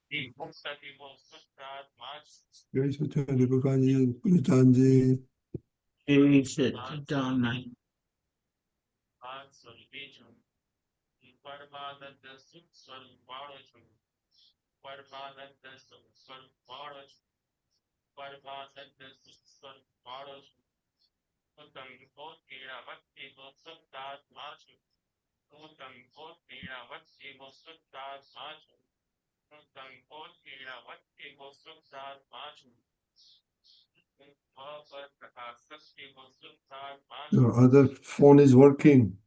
Jai Satsang Deepakanandji, Pulinanandji. Jai Satchidanand. Your other phone is working.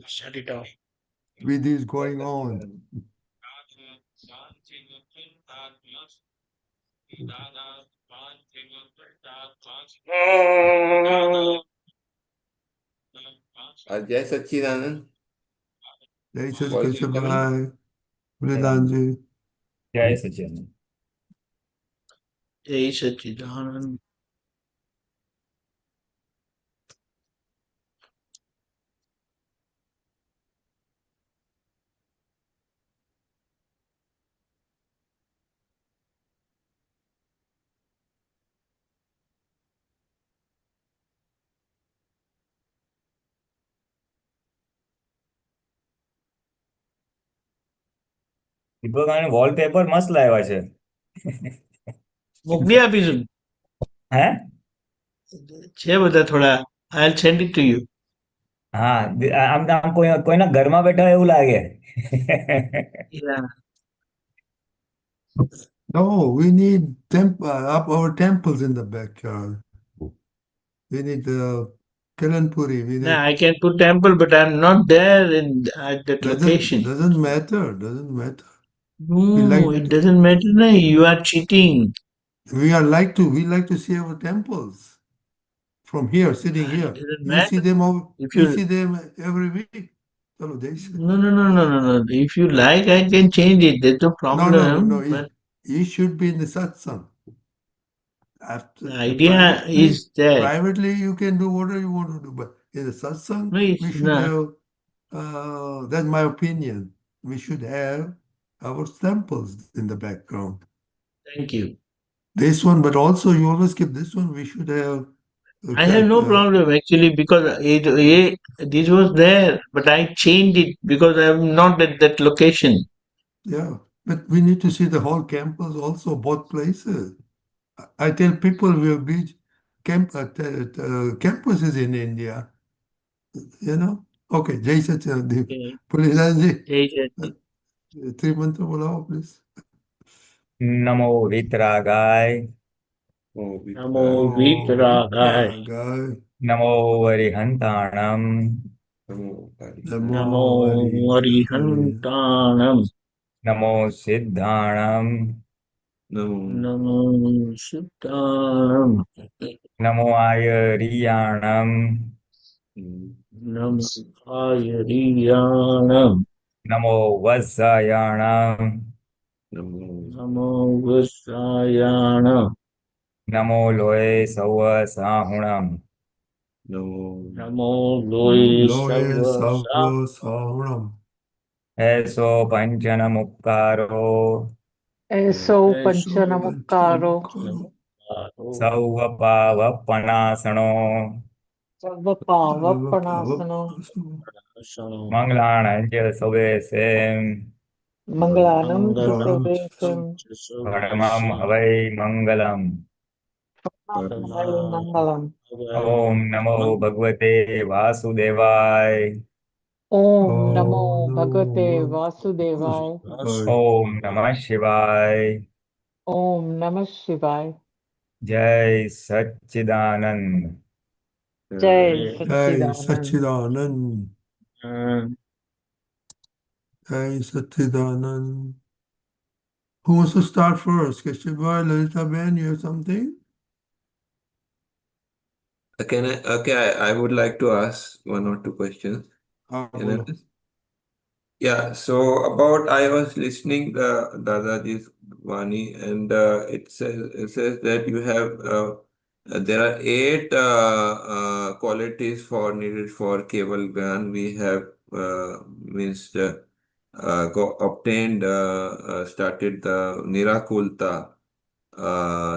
Shut it off. Vidhi is going on. Jai Sachidanand. Jai Voice is coming? Satsang Pulinanandji. Jai Sachidanand. Jai Satchidanand. દીપકાને wallpaper મસ્ત લાવ્યા છે. મોકલી આપીશું. હે? છે બધા થોડા. I'll send it to you. હા, આમ કોઈના ઘરમાં બેઠા હોય એવું લાગે. Yeah. No, we need up our temples in the backyard. We need Kalanpuri. We need. Yeah, I can put temple, but I'm not there at that location. Doesn't matter. Doesn't matter. No, like it doesn't matter. No, you are cheating. We like to see our temples from here, sitting here. It doesn't You matter. see them If you you see them every week. Chalo, Jai no. If you like, I can change it. There's no problem. No. But You should be in the satsang. the idea is that Privately, you can do whatever you want to do, but in the satsang, no, we it's should not. have. That's my opinion. We should have our temples in the background. Thank you. This one, but also you always keep this one. We should have. I have no problem actually because this was there, but I changed it because I'm not at that location. Yeah, but we need to see the whole campus also, both places. I tell people we have beach campuses in India, you know. Okay, Jai Satsang Okay. Pulinanandji. Jai Satchidanand. Three mantra bolao, please. Namo વિતરાગાય. Namo Vitaragaya. Namo વરિહંતાણમ. Namo Arihantanam. Namo સિદ્ધાણમ. Namo Sittanam. Namo આયરિયાણમ. Namo Ayariyanam. Namo વત્સાયાણમ. Namo Vasayanam. નમો લોય સૌ સાહુણમ. Namo Loye Sarva Sauram. એસો પંચનમુક્કારો. Eso Panchanamukkaro સૌવપાવપણાસણો. Sarvapavapanasano મંગલાણંજ સવેસે. Mangalanam Tasavesam પરમં હવૈ Mangalam. Hai Mangalam. ઓમ નમો ભગવતે વાસુદેવાય. Om Namo Bhagavate Vasudevaya. ઓમ નમઃ શિવાય. Om Namah Shivaya. જય સચ્ચિદાનંદ. Jai Jai Satchidanand. Sachidanand. Jai Sachidanand. Who wants to start first? Keshav, Lalita Ben, you have something? I would like to ask one or two questions. Can I ask? Yeah, so I was listening Dadaji's Vani, and it says that you have there are 8 qualities needed for Keval Gyan. We have means obtained, started the nirakurta.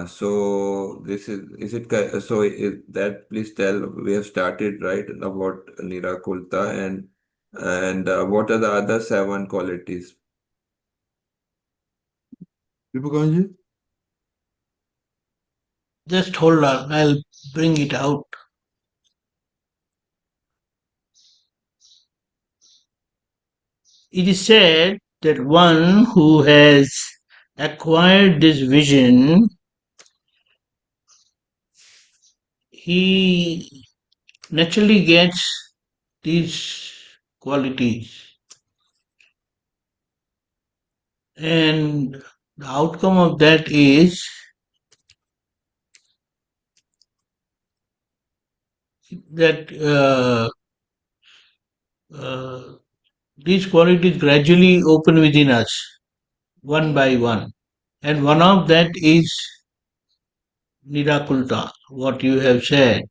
So this is it? So is that, please tell. We have started right about nirakurta, and what are the other 7 qualities? Deepakanandji? Just hold on, I'll bring it out. It is said that one who has acquired this vision, he naturally gets these qualities. And the outcome of that is that these qualities gradually open within us, one by one. And one of that is nirakurta, what you have said.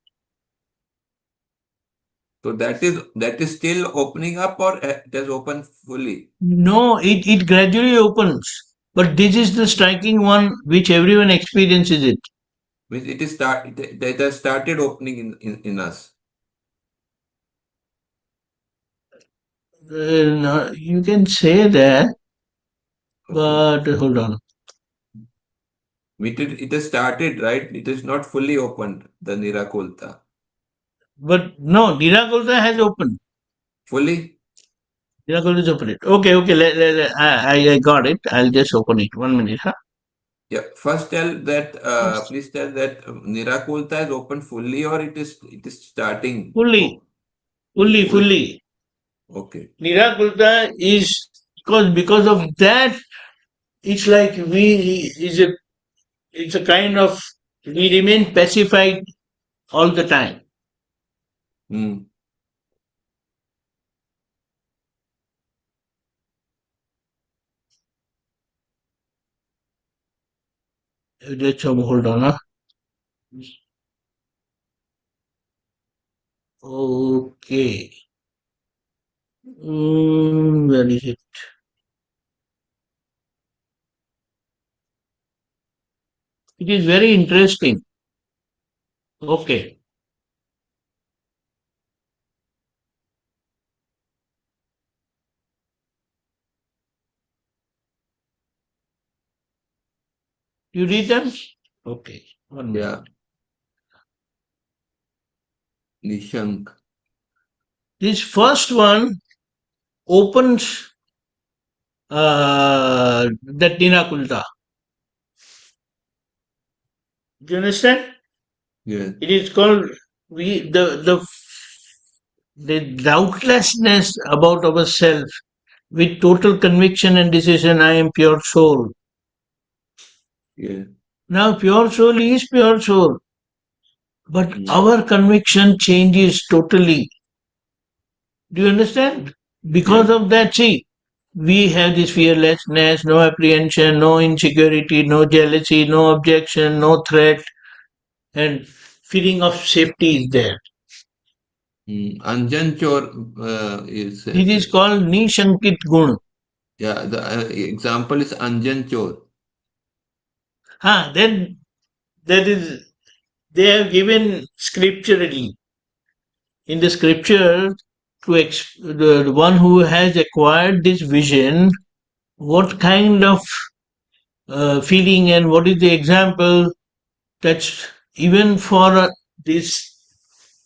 So that is still opening up, or it has opened fully? No, it gradually opens. But this is the striking one which everyone experiences it. Means it has started opening in us. No, you can say that, Okay. but hold on. It has started, right? It is not fully opened, the nirakurta. But no, nirakurta has opened. Fully? Nirakurta is open it. Okay, I got it. I'll just open it. 1 minute, huh? Yeah. First tell that, please tell that nirakurta is open fully, or it is starting? Fully. Okay. Nirakurta is because of that, it's like it's a kind of, we remain pacified all the time. Hmm. Just hold on, huh? Okay. Where is it? It is very interesting. Okay. You read them? Okay. 1 minute. Yeah. Nishank. This first one opens that nirakurta. Do you understand? Yeah. It is called the doubtlessness about ourselves with total conviction and decision. I am pure soul. Yeah. Now, pure soul is pure soul, but our conviction changes totally. Do you understand? Because Yeah. of that, see, we have this fearlessness, no apprehension, no insecurity, no jealousy, no objection, no threat, and feeling of safety is there. Anjan Chor is This is called Nishankit Gun. yeah. The example is Anjan Chor. Then that is, they have given scripturally. In the scripture, the one who has acquired this vision, what kind of feeling and what is the example that even for this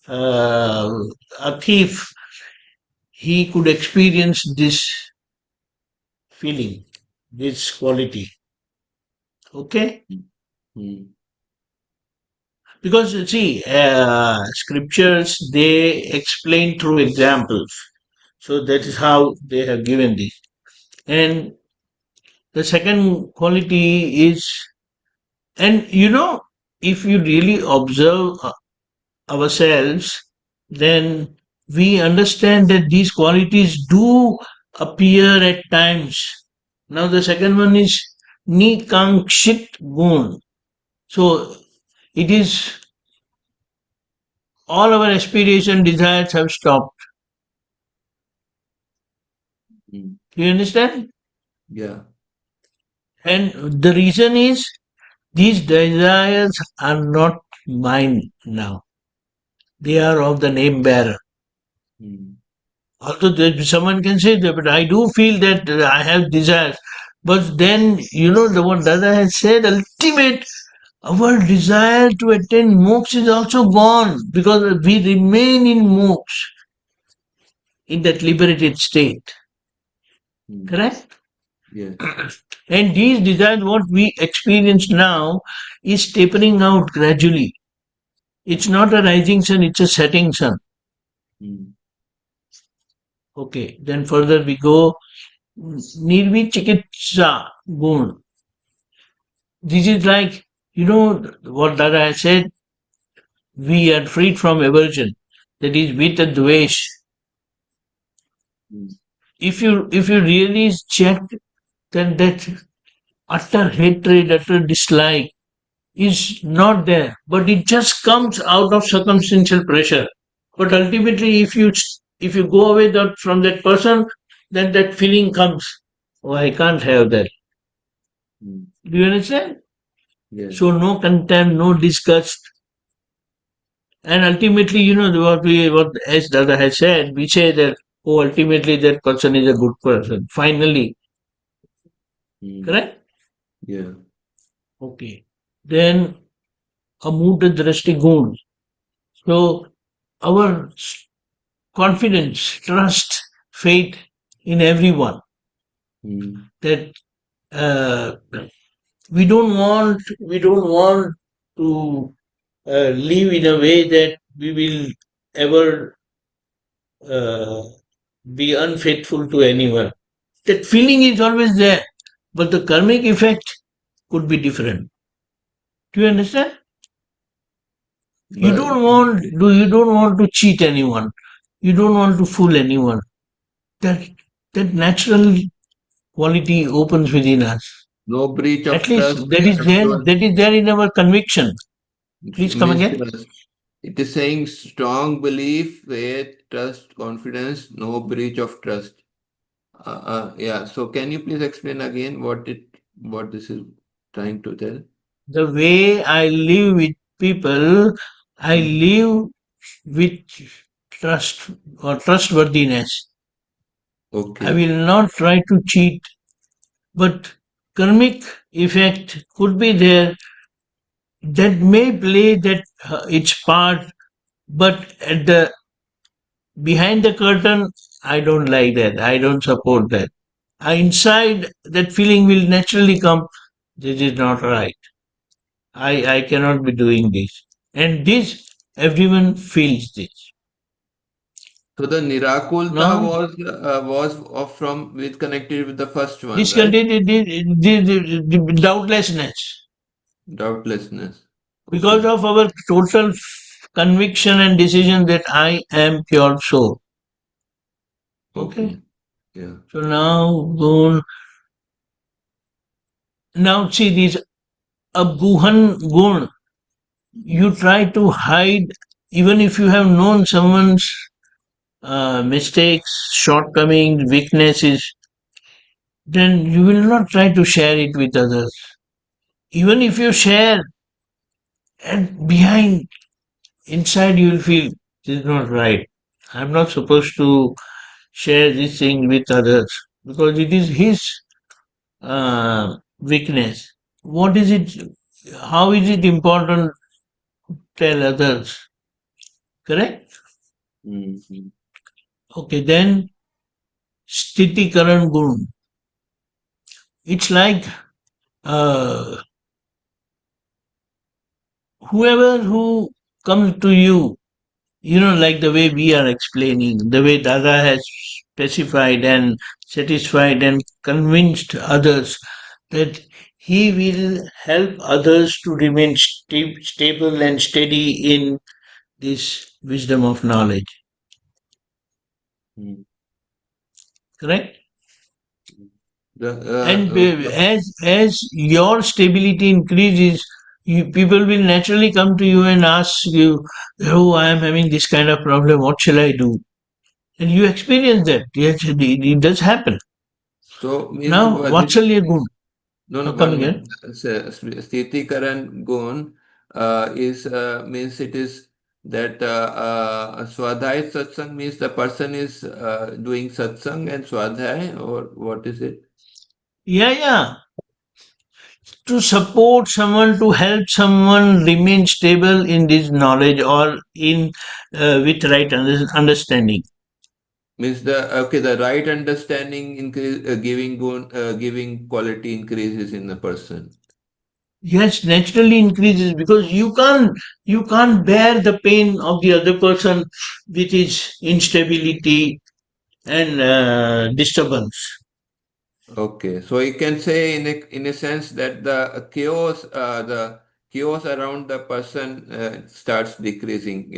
a thief, he could experience this feeling, this quality. Okay? Because see, scriptures, they explain through examples. So that is how they have given this. And the second quality is, and if you really observe ourselves, then we understand that these qualities do appear at times. Now the second one is Nikangshit Gun. So it is all our aspiration desires have stopped. Mm. Do you understand? Yeah. And the reason is these desires are not mine now. They are of the name bearer. Mm. Although someone can say that, but I do feel that I have desires. But then, the what Dada has said, ultimate, our desire to attain moksha is also gone because we remain in moksha, in that liberated state. Mm. Correct? Yes. And these desires, what we experience now, is tapering out gradually. It's not a rising sun, it's a setting sun. Mm. Okay, then further we go. Nirvichikitsa gun. This is like, what Dada has said, we are freed from aversion. That is with a dvesh. Mm. If you really check, then that utter hatred, utter dislike is not there, but it just comes out of circumstantial pressure. But ultimately, if you go away from that person, then that feeling comes. Oh, I can't have that. Mm. Do you understand? Yes. So no contempt, no disgust, and ultimately, what as Dada has said, we say that ultimately that person is a good person. Finally, Mm. correct? Yeah. Okay. Then Amutta Drashti Gun. So our confidence, trust, faith in everyone, Mm. that uh, we don't want to live in a way that we will ever uh, be unfaithful to anyone. That feeling is always there, but the karmic effect could be different. Do you understand? You But don't want to cheat anyone. You don't want to fool anyone. That natural quality opens within us. no breach At of least trust. that is there. That is there in our conviction. Please come Means again. it is saying strong belief, faith, trust, confidence, no breach of trust. Yeah. So can you please explain again what this is trying to tell? The way I live with people, I live with trust or trustworthiness. I Okay. will not try to cheat, but karmic effect could be there that may play that its part, but at the behind the curtain, I don't like that. I don't support that. Inside, that feeling will naturally come. This is not right. I cannot be doing this, and this everyone feels this. So the nirakurta Now, was of from with connected with the first one, this right? the doubtlessness, Doubtlessness. because Okay. of our total conviction and decision that I am pure soul. Okay. Okay. Yeah. So now see this abguhan gun. You try to hide, even if you have known someone's mistakes, shortcomings, weaknesses, then you will not try to share it with others. Even if you share, and behind, inside, you will feel this is not right. I'm not supposed to share this thing with others because it is his weakness. What is it? How is it important to tell others? Correct? Mm-hmm. Okay, then Sthiti Karan Gun. It's like uh, whoever who comes to you, like the way we are explaining, the way Dada has specified and satisfied and convinced others that he will help others to remain stable and steady in this wisdom of knowledge. Mm. Correct? The, And as your stability increases, people will naturally come to you and ask you, oh, I am having this kind of problem, what shall I do? And you experience that. Yes, it does happen. So means Now, Vatsalya Gun. no, Come one again. minute. Sthiti Karan Gun is means it is that Swadhyay Satsang means the person is doing Satsang and Swadhyay, or what is it? Yeah. To support someone, to help someone remain stable in this knowledge or in with right understanding. Means the right understanding increase giving quality increases in the person. Yes, naturally increases because you can't bear the pain of the other person with his instability and disturbance. Okay, so you can say in a sense that the chaos around the person starts decreasing.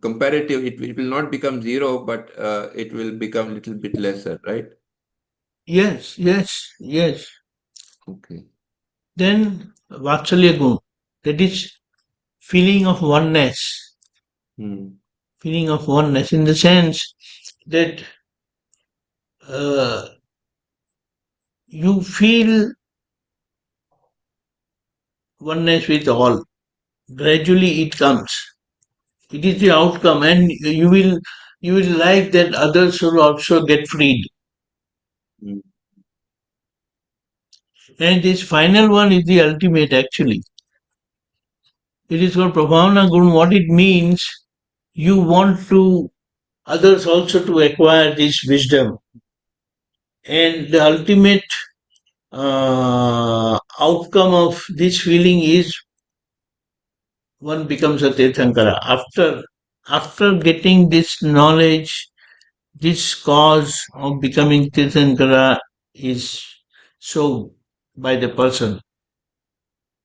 Comparative, it will not become zero, but it will become little bit lesser, right? Yes. Okay. Then Vatsalya Gun, that is feeling of oneness. Hmm. Feeling of oneness in the sense that you feel oneness with all. Gradually it comes. It is the outcome, and you will like that others should also get freed. Hmm. And this final one is the ultimate actually. It is called Prabhavana Gun. What it means, you want to others also to acquire this wisdom. And the ultimate outcome of this feeling is one becomes a Tirthankara. After getting this knowledge, this cause of becoming Tirthankara is so by the person.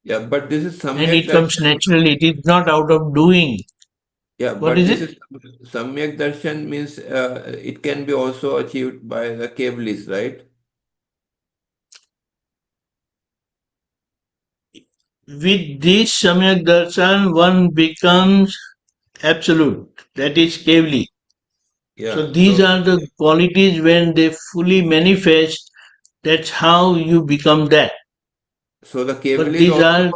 Yeah, but this is And Samyak it comes Darshan. naturally. It is not out of doing. Yeah, What but is this it? is Samyak Darshan means it can be also achieved by the Kevlis, right? With this Samyak Darshan, one becomes absolute. That is Kevli. So Yeah, these are the qualities when they fully manifest. That's how you become that. so But these are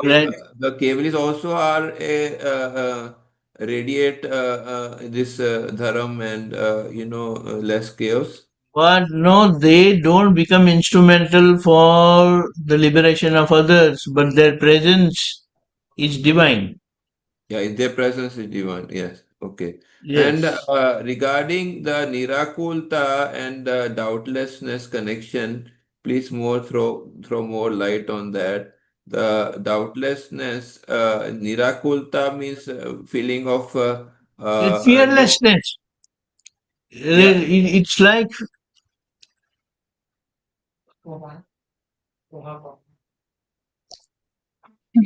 the Kevalis also are a radiate this dharam and less chaos. but no, they don't become instrumental for the liberation of others, but their presence is divine. Yeah, their presence is divine. Yes. Okay. And Yes. regarding the nirakulta and doubtlessness connection, please throw more light on that. The doubtlessness, nirakulta means feeling of It's no. fearlessness. Yeah, It's like,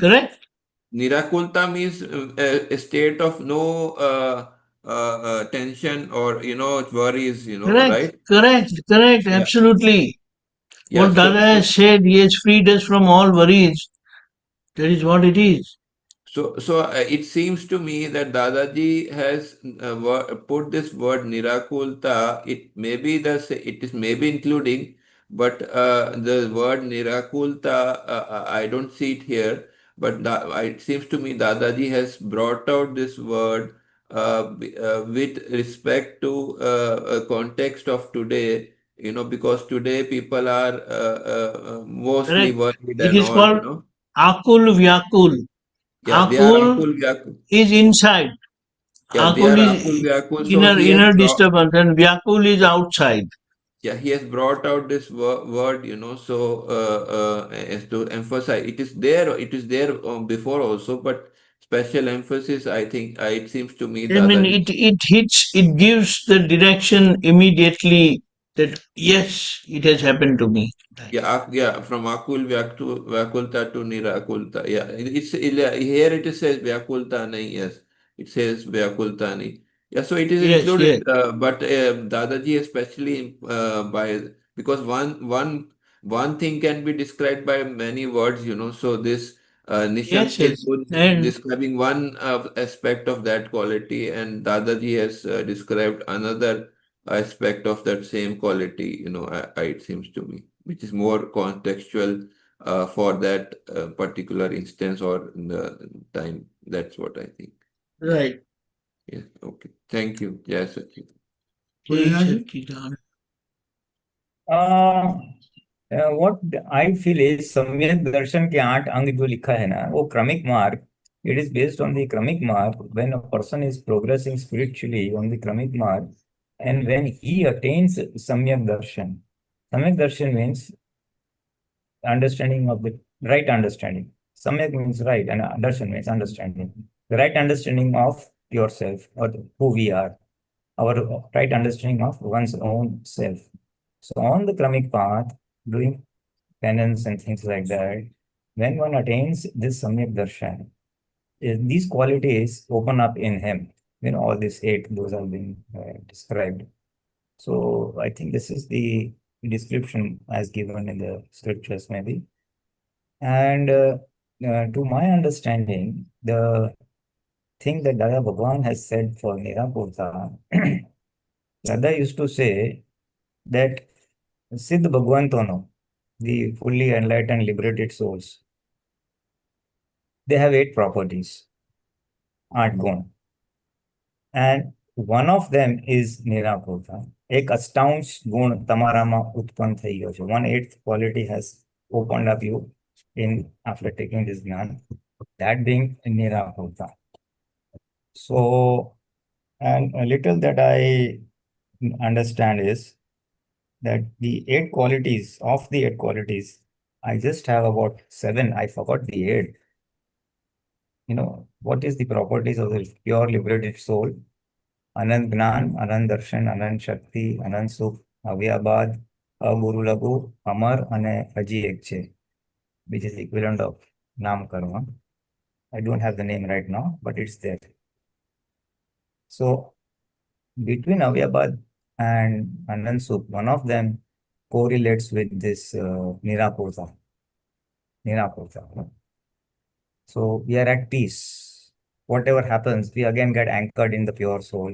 correct? nirakulta means a state of no tension or worries, Correct, right? Yeah. absolutely. Yeah. What Dada has said, he has freed us from all worries. That is what it is. So it seems to me that Dadaji has put this word nirakulta. It is maybe including, but the word nirakulta I don't see it here. But it seems to me Dadaji has brought out this word with respect to a context of today. Because today people are mostly Correct. worried It and is all. called Akul Vyakul. Yeah, they are Akul akul vyakul. is inside. Yeah, they Akul are is Akul Vyakul. So inner disturbance, and Vyakul is outside. he has brought out this word, so as to emphasize, it is there before also, but special emphasis, I think, it seems to me, I mean, Dadaji. it gives the direction immediately that yes, it has happened to me. Yeah, from Akul Vyakulta to Nirakulta. Yeah, here it says Vyakulta nahi, yes. It says Vyakulta nahi. Yeah, so it is Yes. included, but Dadaji especially because one thing can be described by many words, So this Nishank Yes. is And describing one aspect of that quality, and Dadaji has described another aspect of that same quality, it seems to me, which is more contextual for that particular instance or in the time. That's what I think. Right. Yes. Okay. Thank you. Yes, Sachin. Jai Pulinanandji? Satchidanand. what I feel is सम्यक दर्शन के 8 अंग जो लिखा है ना वो क्रमिक मार्ग. It is based on the क्रमिक mark. When a person is progressing spiritually on the क्रमिक mark, and when he attains samyak darshan means understanding of the right understanding. Samyak means right, and darshan means understanding. The right understanding of yourself or who we are, our right understanding of one's own self. So on the क्रमिक path, doing penance and things like that, when one attains this samyak darshan, these qualities open up in him. All these 8, those have been described. So I think this is the description as given in the scriptures, maybe. And to my understanding, the thing that Dada Bhagwan has said for nirakurta, Dada used to say that Siddh Bhagwantono, the fully enlightened, liberated souls, they have 8 properties, 8 gun. And one of them is nirakurta. એક અષ્ટાંશ ગુણ તમારામાં ઉત્પન્ન થઈ ગયો છે. 1/8 quality has opened up you in after taking this jnana, that being nirakurta. So, and a little that I understand is that the 8 qualities, of the 8 qualities, I just have about 7. I forgot the 8. What is the properties of the pure liberated soul? अनंत ज्ञान, अनंत दर्शन, अनंत शक्ति, अनंत सुख, અવ્યાબાદ, અગુરુ લઘુ, અમર અને હજી એક છે, which is equivalent of નામ કર્મ. I don't have the name right now, but it's there. So between અવ્યાબાદ and અનંત સુખ, one of them correlates with this nirakurta. So we are at peace. Whatever happens, we again get anchored in the pure soul,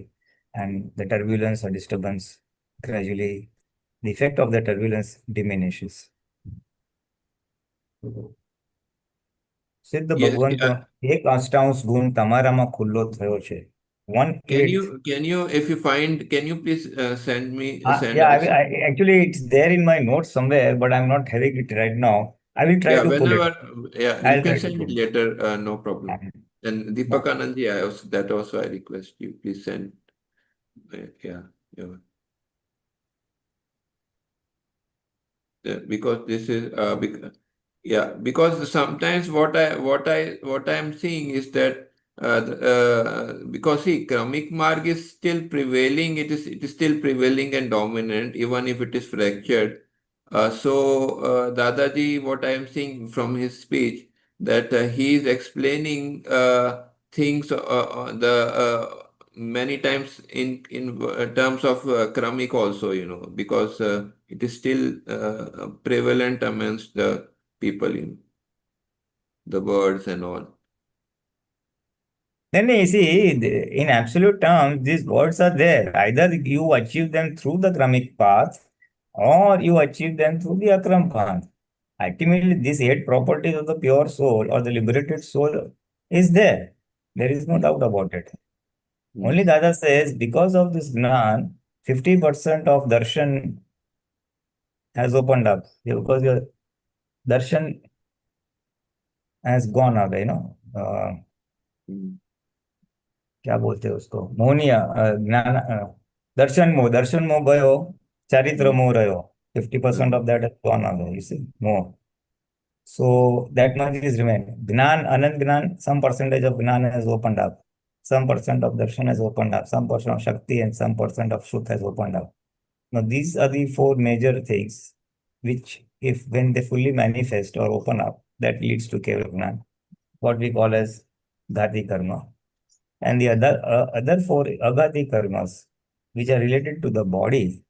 and the turbulence or disturbance gradually, the effect of the turbulence diminishes. સિદ્ધ Yes. ભગવંતો એક અષ્ટાંશ ગુણ તમારામાં ખુલ્લો થયો છે. 1/8. Can you, if you find, can you please send Yeah, us? actually it's there in my notes somewhere, but I'm not having it right now. I will try to pull it. Yeah, you I'll can try to send it pull it. later, no problem. And Yeah. Deepakanandji, that also I request you, please send. Yeah. Because this is because sometimes what I'm seeing is that because see, Kramik Marg is still prevailing, it is still prevailing and dominant, even if it is fractured. So Dadaji, what I am seeing from his speech, that he is explaining things the many times in terms of Kramik also, because it is still prevalent amongst the people, the birds and all. Then you see, in absolute terms, these words are there. Either you achieve them through the Kramik path, or you achieve them through the Akram path. Ultimately, these 8 properties of the pure soul or the liberated soul is there. There is no doubt about it. Only Dada says, because of this Gnan, 50% of darshan has opened up. Because your darshan has gone away, क्या बोलते हैं उसको, मोहनिया, ज्ञान, दर्शन मोह गयो, चारित्र मोह रह्यो. 50% of that has gone away, you see, more. So that much is remaining. Gnan, Anand Gnan, some percentage of Gnan has opened up. Some percent of darshan has opened up. Some percent of Shakti and some percent of Shuk has opened up. Now these are the 4 major things which, if when they fully manifest or open up, that leads to Keval Gnan, what we call as Ghati Karma. And the other 4 agati karmas, which are related to the body,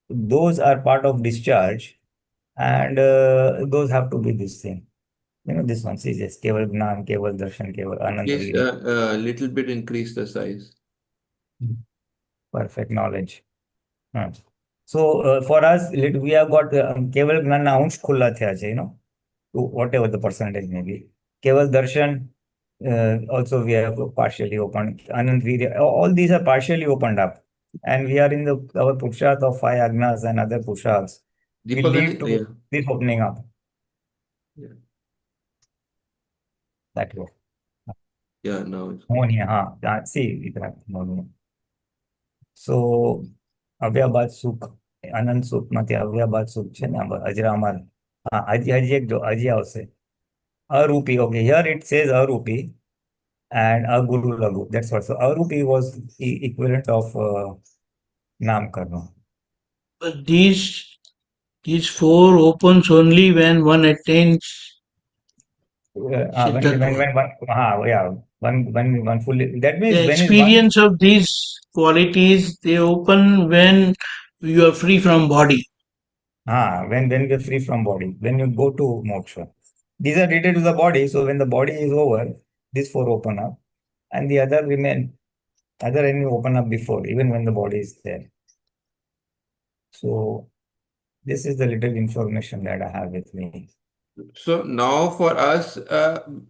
those are part of discharge, and those have to be this thing. This one says yes, Keval Gnan, Keval Darshan, Keval Anand. Please little bit increase the size. Perfect knowledge. So for us, we have got केवल ज्ञान अंश खुला થયા છે, to whatever the percentage may be. Keval Darshan, also we have partially opened. Anand Virya, all these are partially opened up. And we are in our Purusharth of 5 Agnas and other Purusharths. We lead to this opening up. Yeah. That way. Yeah, now it's Monia, see, Monia. So, Avyabad Sukh, Anand Sukh, માંથી Avyabad Sukh છે ને, અજરામર. હજી એક જો, હજી આવશે. Arupi, okay, here it says Arupi and Aguru Lagu. That's what. So Arupi was the equivalent of Namkarna. But these 4 opens only when one attains when one fully. That means the when experience of these qualities, they open when you are free from body. When you're free from body, when you go to moksha. These are related to the body, so when the body is over, these 4 open up, and the other remain. Other any open up before, even when the body is there. So this is the little information that I have with me. So now for us,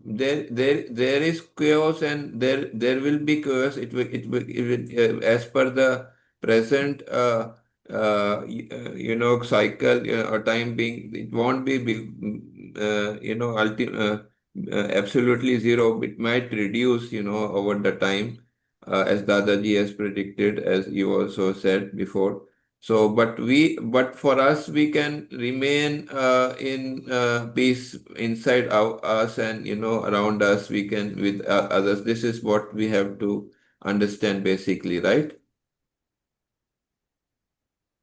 there is chaos and there will be chaos. It will as per the present cycle or time being. It won't be absolutely zero. It might reduce over the time, as Dadaji has predicted, as you also said before. So, but for us, we can remain in peace inside us and around us. We can with others. This is what we have to understand, basically, right?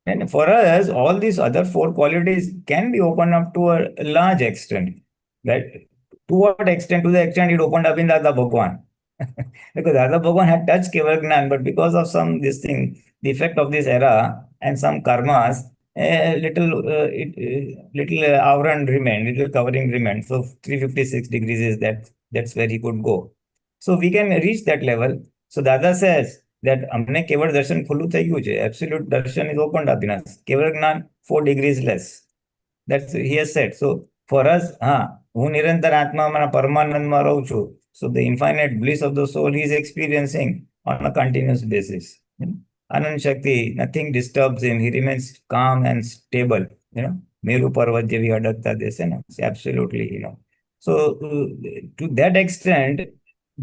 And for us, all these other 4 qualities can be opened up to a large extent. That to what extent? To the extent it opened up in Dada Bhagwan. Because Dada Bhagwan had touched Keval Gnan, but because of the effect of this era and some karmas, little avran remained, little covering remained. So 356 degrees is that's where he could go. So we can reach that level. So Dada says that અમને કેવળ દર્શન ખુલ્લું થઈ ગયું છે. Absolute darshan is opened up in us. કેવળ જ્ઞાન 4 degrees less. That's he has said. So for us, હું નિરંતર આત્મામાં પરમાનંદમાં રહું છું. So the infinite bliss of the soul he is experiencing on a continuous basis. Anand Shakti, nothing disturbs him. He remains calm and stable. Meru Parvat જેવી અડગતા દેશે ને, absolutely, So to that extent,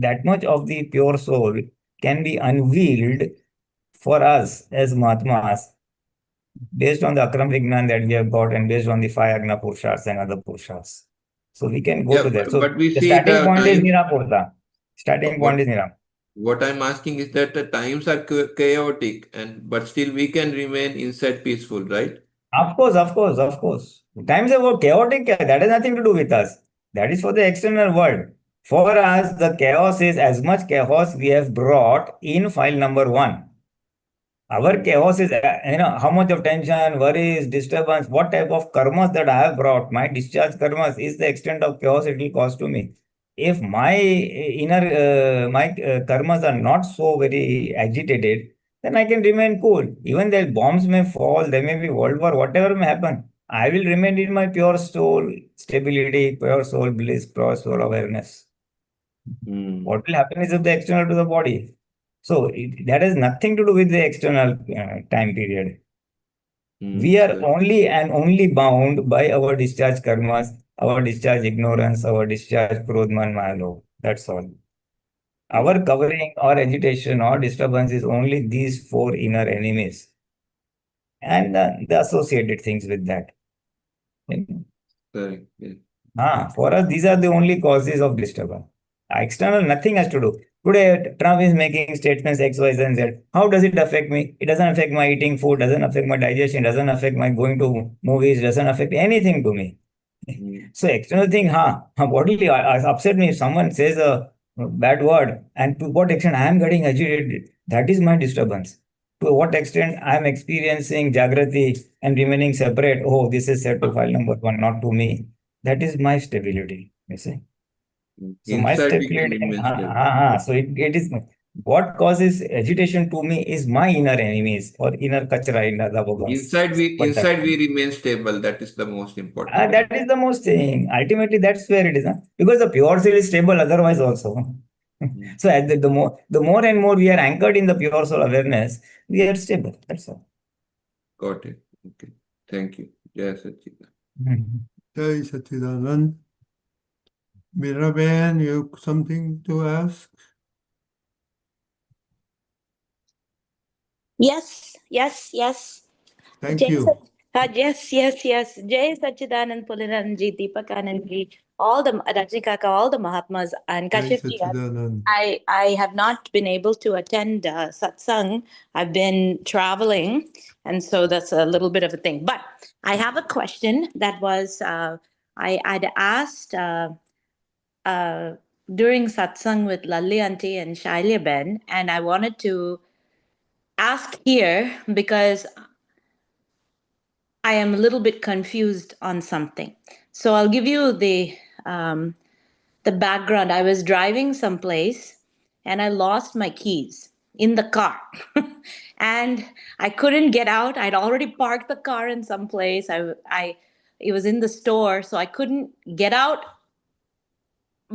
that much of the pure soul can be unveiled for us as Mahatmas based on the Akram Vignan that we have got and based on the 5 Agna Purusharths and other Purusharths. So we can go to that. So but we the see starting the point is time- nirakurta. Starting point is nirakurta. What I'm asking is that the times are chaotic, but still we can remain inside peaceful, right? Of course. Times are chaotic. That has nothing to do with us. That is for the external world. For us, the chaos is as much chaos we have brought in file number 1. Our chaos is, how much of tension, worries, disturbance, what type of karmas that I have brought, my discharge karmas is the extent of chaos it will cause to me. If my inner, karmas are not so very agitated, then I can remain cool. Even though bombs may fall, there may be world war, whatever may happen, I will remain in my pure soul stability, pure soul bliss, pure soul awareness. What will happen is of the external to the body. So that has nothing to do with the external time period. We are only bound by our discharge karmas, our discharge ignorance, our discharge krodman malo. That's all. Our covering or agitation or disturbance is only these 4 inner enemies and the associated things with that. Correct. For us, these are the only causes of disturbance. External, nothing has to do. Today, Trump is making statements X, Y, Z, and Z. How does it affect me? It doesn't affect my eating food, doesn't affect my digestion, doesn't affect my going to movies, doesn't affect anything to me. So external thing, what will upset me if someone says a bad word, and to what extent I am getting agitated? That is my disturbance. To what extent I am experiencing jagurati and remaining separate. Oh, this is said to file number 1, not to me. That is my stability, you see. So my stability, so it is What causes agitation to me is my inner enemies or inner kachra in Dada Bhagwan. Inside we remain stable. That is the most important. That is the most thing. Ultimately, that's where it is. Because the pure soul is stable otherwise also. So at the more and more we are anchored in the pure soul awareness, we are stable. That's all. Got it. Okay. Thank you. Jai Satchidanand. Jai Satchidanand. Miraben, you have something to ask? Yes, yes, yes. Thank Jai you. Yes, yes, yes. Jai Sachidanand Pulinanandji Deepakanandji, all the Rajnikaka, all the Mahatmas, and Jai Kashifji. Satchidanand. I have not been able to attend Satsang. I've been traveling, and so that's a little bit of a thing. But I have a question that was I'd asked during Satsang with Lalli Auntie and Shailya Ben, and I wanted to ask here because I am a little bit confused on something. So I'll give you the background. I was driving someplace and I lost my keys in the car. And I couldn't get out. I'd already parked the car in some place. It was in the store, so I couldn't get out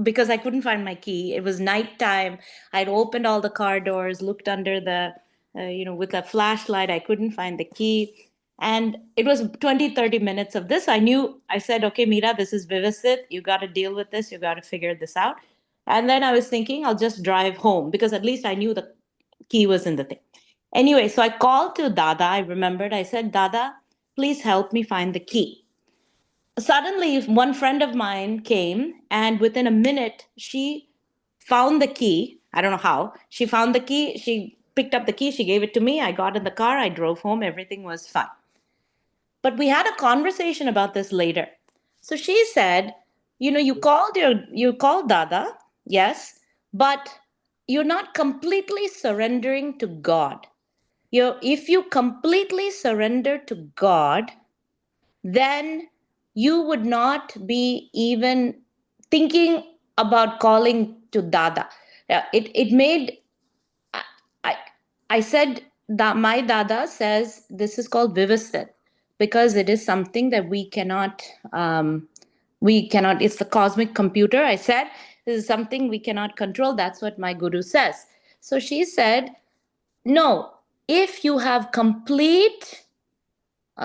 because I couldn't find my key. It was nighttime. I'd opened all the car doors, looked under with a flashlight. I couldn't find the key. And it was 20, 30 minutes of this. I said, okay, Meera, this is Vyavasthit. You got to deal with this. You got to figure this out. And then I was thinking, I'll just drive home because at least I knew the key was in the thing. Anyway, so I called to Dada. I remembered, I said, Dada, please help me find the key. Suddenly one friend of mine came and within a minute she found the key. I don't know how she found the key. She picked up the key, she gave it to me. I got in the car, I drove home, everything was fine. But we had a conversation about this later. So she said, you called Dada, yes, but you're not completely surrendering to God. If you completely surrender to God, then you would not be even thinking about calling to Dada. It made I I said that my Dada says this is called Vyavasthit because it is something that we cannot. It's the cosmic computer. I said this is something we cannot control. That's what my guru says. So she said, no. If you have complete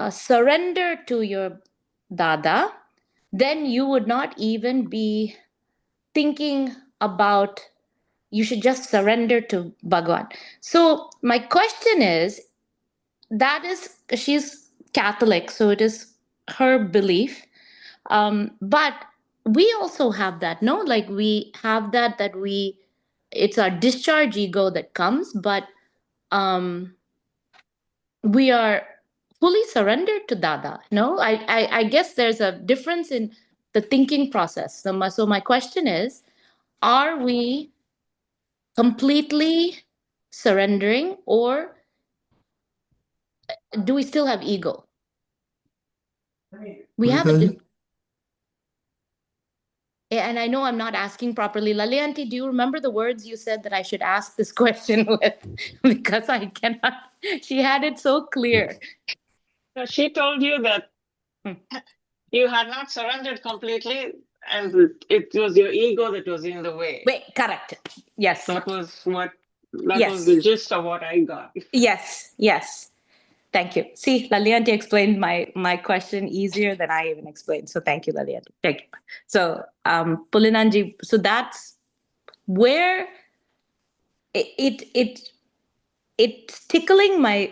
surrender to your Dada, then you would not even be thinking about, you should just surrender to Bhagwan. So my question is, she's Catholic, so it is her belief. But we also have that, no? Like we have that it's our discharge ego that comes, but we are fully surrendered to Dada. No, I guess there's a difference in the thinking process. So my question is, are we completely surrendering or do we still have ego? We have and I know I'm not asking properly. Lalli Auntie, do you remember the words you said that I should ask this question with? Because I cannot. She had it so clear. So she told you that you had not surrendered completely and it was your ego that was in the way. Wait, correct. Yes. That was the gist of what I got. Yes. Thank you. See, Lalli Auntie explained my question easier than I even explained. So thank you, Lalli Auntie. Thank you. So Pulinanji, so that's where it's tickling my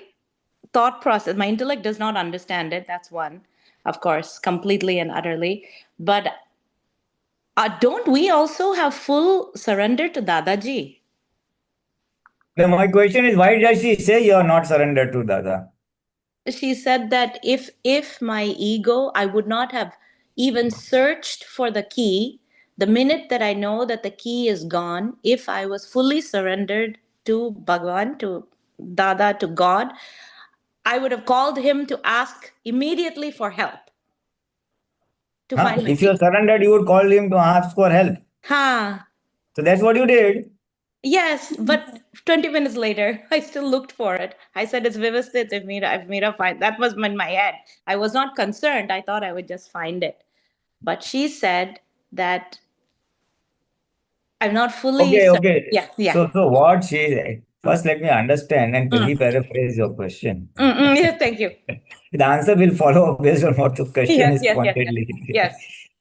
thought process. My intellect does not understand it. That's one, of course, completely and utterly. But don't we also have full surrender to Dadaji? Now my question is, why does she say you are not surrendered to Dada? She said that if my ego, I would not have even searched for the key. The minute that I know that the key is gone, if I was fully surrendered to Bhagwan, to Dada, to God, I would have called him to ask immediately for help. If you are surrendered, you would call him to ask for help. So that's what you did. Yes, but 20 minutes later, I still looked for it. I said, it's Vyavasthit. If Meera find that was in my head. I was not concerned. I thought I would just find it. But she said that I'm not fully Okay, certain. okay. Yeah. So what she first let me understand and rephrase your question. Yes, thank you. The answer will follow based on what the question is Yes. pointedly.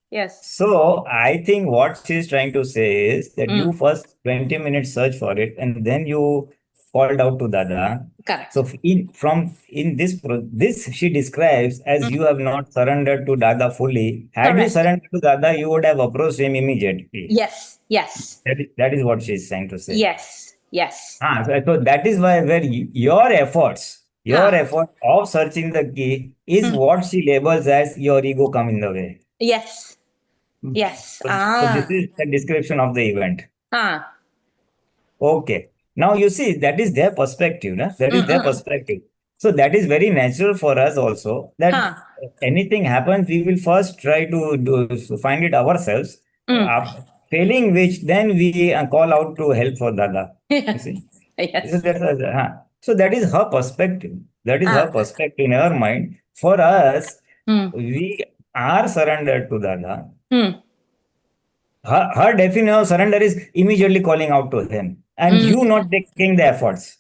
Yes. So I think what she's trying to say is that you first 20 minutes search for it and then you called out to Dada. Correct. So this she describes as you have not surrendered to Dada fully. Had you Correct. surrendered to Dada, you would have approached him immediately. Yes. That is what she's trying to say. Yes. So that is why where your effort of searching the key is what she labels as your ego come in the way. Yes. So this is the description of the event. Okay. Now you see that is their perspective. That is their perspective. So that is very natural for us also that anything happens, we will first try to find it ourselves. Failing which, then we call out to help for Dada. You see? Yes. So that is her perspective. That is her perspective in her mind. For us, we are surrendered to Dada. Her definition of surrender is immediately calling out to him and you not taking the efforts.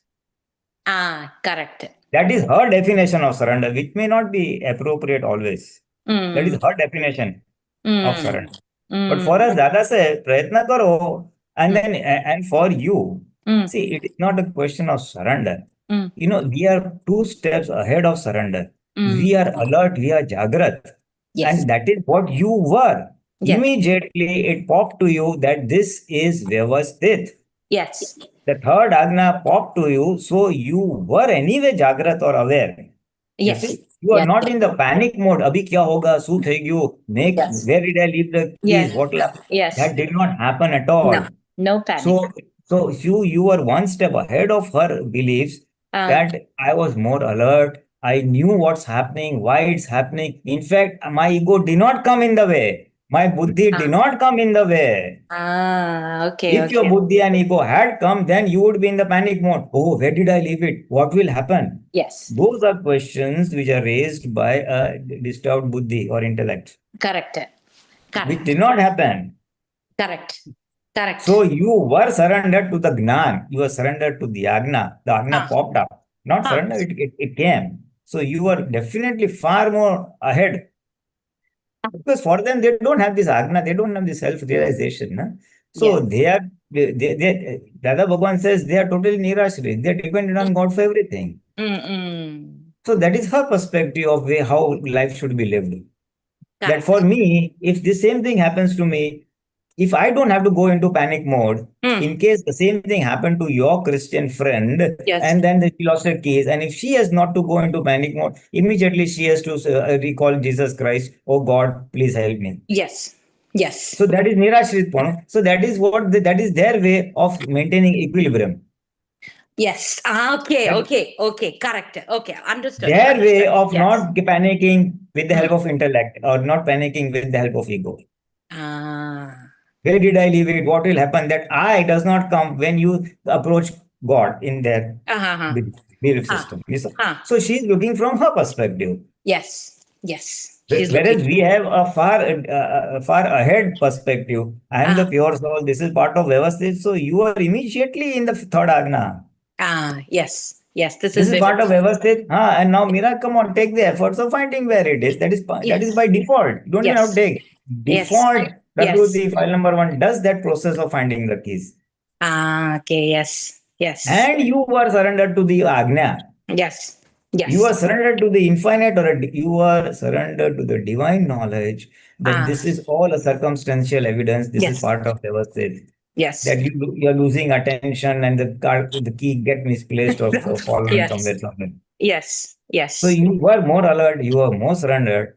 Correct. That is her definition of surrender, which may not be appropriate always. That is her definition of surrender. But for us, Dada says, prayatna karo, and for you, see, it is not a question of surrender. We are 2 steps ahead of surrender. We are alert, we are jagrat. Yes. And that is what you were. Yes. Immediately it popped to you that this is Vyavasthit. Yes. The third agna popped to you, so you were anyway jagrat or aware. Yes. You see, you are not in the panic mode. Abhi kya hoga? Su thegu? Where did I leave the keys? What will happen? Yes. That did not happen at all. No panic. So you were 1 step ahead of her beliefs that I was more alert. I knew what's happening, why it's happening. In fact, my ego did not come in the way. My buddhi did not come in the way. Okay. If your buddhi and ego had come, then you would be in the panic mode. Oh, where did I leave it? What will happen? Yes. Those are questions which are raised by a disturbed buddhi or intellect. Correct. Which did not happen. Correct. So you were surrendered to the Gnan. You were surrendered to the Agna. The Agna popped up. Not surrender, it came. So you were definitely far more ahead. Because for them, they don't have this Agna, they don't have this self-realization. So Dada Bhagwan says they are totally nirashri. They are dependent on God for everything. So that is her perspective of how life should be lived. That for me, if the same thing happens to me, if I don't have to go into panic mode, in case the same thing happened to your Christian friend, and then she lost her keys, and if she has not to go into panic mode, immediately she has to recall Jesus Christ, oh God, please help me. Yes. So that is nirashrit. So that is their way of maintaining equilibrium. Yes. Okay. Correct. Okay. Understood. Their way of not panicking with the help of intellect or not panicking with the help of ego. Where did I leave it? What will happen? That I does not come when you approach God in their belief system. So she's looking from her perspective. Yes. Whereas we have a far ahead perspective. I am the pure soul. This is part of Vyavasthit. So you are immediately in the third agna. Yes. This is part of Vyavasthit. And now Meera, come on, take the efforts of finding where it is. That is by default. You don't even have to take. Default, Prakriti, file number 1 does that process of finding the keys. Okay, yes. And you were surrendered to the Agnya. Yes. You are surrendered to the infinite, or you are surrendered to the divine knowledge that this is all a circumstantial evidence. This is part of Vyavasthit. Yes. That you are losing attention and the key get misplaced or fallen somewhere. Yes. So you were more alert, you were more surrendered.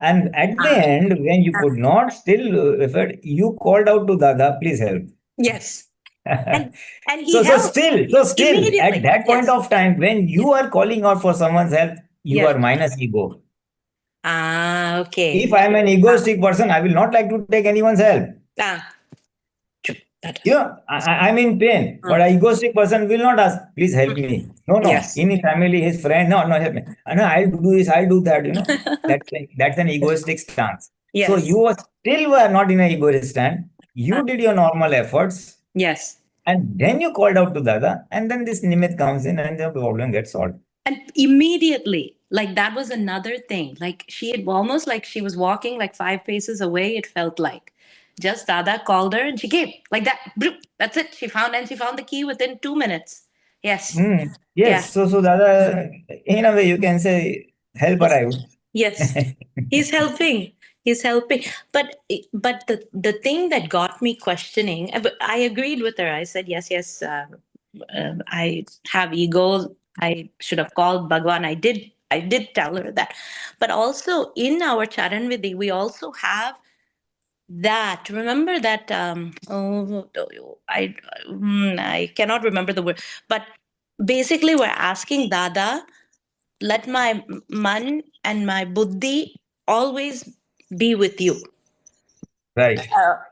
And at the end, when you could not still effort, you called out to Dada, please help. Yes. And he so still at that point of time, when you are calling out for someone's help, you are minus ego. Okay. If I am an egoistic person, I will not like to take anyone's help. I'm in pain, but an egoistic person will not ask, please help me. No. Yes. In his family, his friend, no, help me. No, I'll do this, I'll do that, That's an egoistic stance. Yes. So you still were not in an egoistic stance. You did your normal efforts. Yes. And then you called out to Dada, and then this Nimit comes in and the problem gets solved. And immediately, like that was another thing. Like she had almost like she was walking like 5 paces away, it felt like. Just Dada called her and she came like that. That's it. She found the key within 2 minutes. Yes. Yes. Yeah. So Dada, in a way, you can say, help arrived. Yes. He's helping. But the thing that got me questioning, but I agreed with her. I said, yes, I have ego. I should have called Bhagwan. I did tell her that. But also in our Charan Vidhi, we also have that. Remember that? I cannot remember the word. But basically, we're asking Dada, let my man and my buddhi always be with you. Right.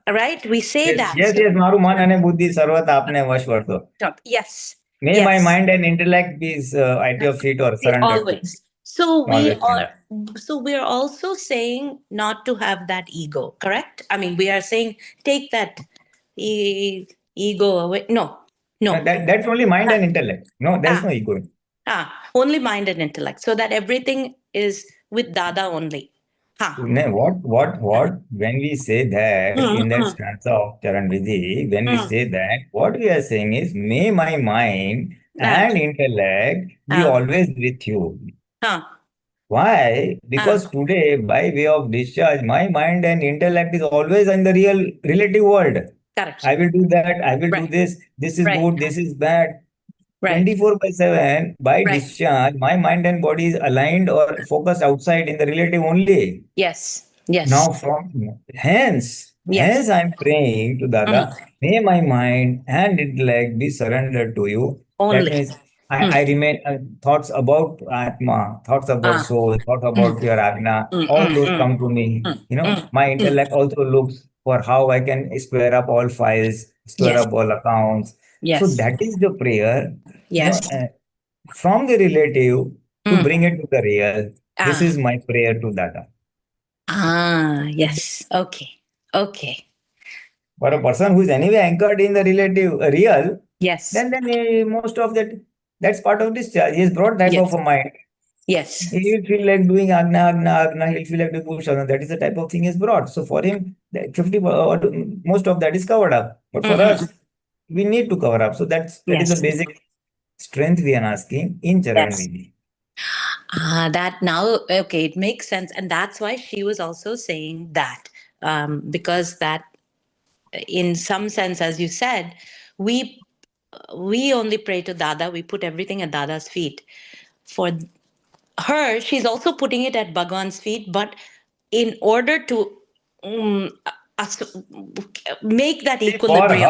Right? We say that. Yes, maru man ane buddhi sarvat aapne vash varto. Yes. May my mind and intellect be at your feet or surrendered. Always. So we are also saying not to have that ego, correct? I mean, we are saying take that ego away. No. That's only mind and intellect. No, there's no ego. Only mind and intellect. So that everything is with Dada only. What? When we say that in that stanza of Charan Vidhi, when we say that, what we are saying is, may my mind and intellect be always with you. Why? Because today, by way of discharge, my mind and intellect is always in the relative world. Correct. I will do that. I will do this. This is good. This is bad. 24/7 by discharge, my mind and body is aligned or focused outside in the relative only. Yes. Now hence I'm praying to Dada, may my mind and intellect be surrendered to you. Only. That means I remain thoughts about Atma, thoughts about soul, thoughts about your Agna, all those come to me. My intellect also looks for how I can square up all files, square up all accounts. So that is the prayer. From the relative to bring it to the real. This is my prayer to Dada. Yes. Okay. For a person who is anyway anchored in the relative real, yes, then most of that's part of discharge. He has brought type of a mind. Yes. He will feel like doing Agna, he'll feel like doing Purusharth. That is the type of thing he has brought. So for him, 50 most of that is covered up. But for us, we need to cover up. So that is the basic strength we are asking in Charan Vidhi. That now, okay, it makes sense. And that's why she was also saying that, because that, in some sense, as you said, we only pray to Dada, we put everything at Dada's feet. For her, she's also putting it at Bhagwan's feet, but in order to make that equilibrium.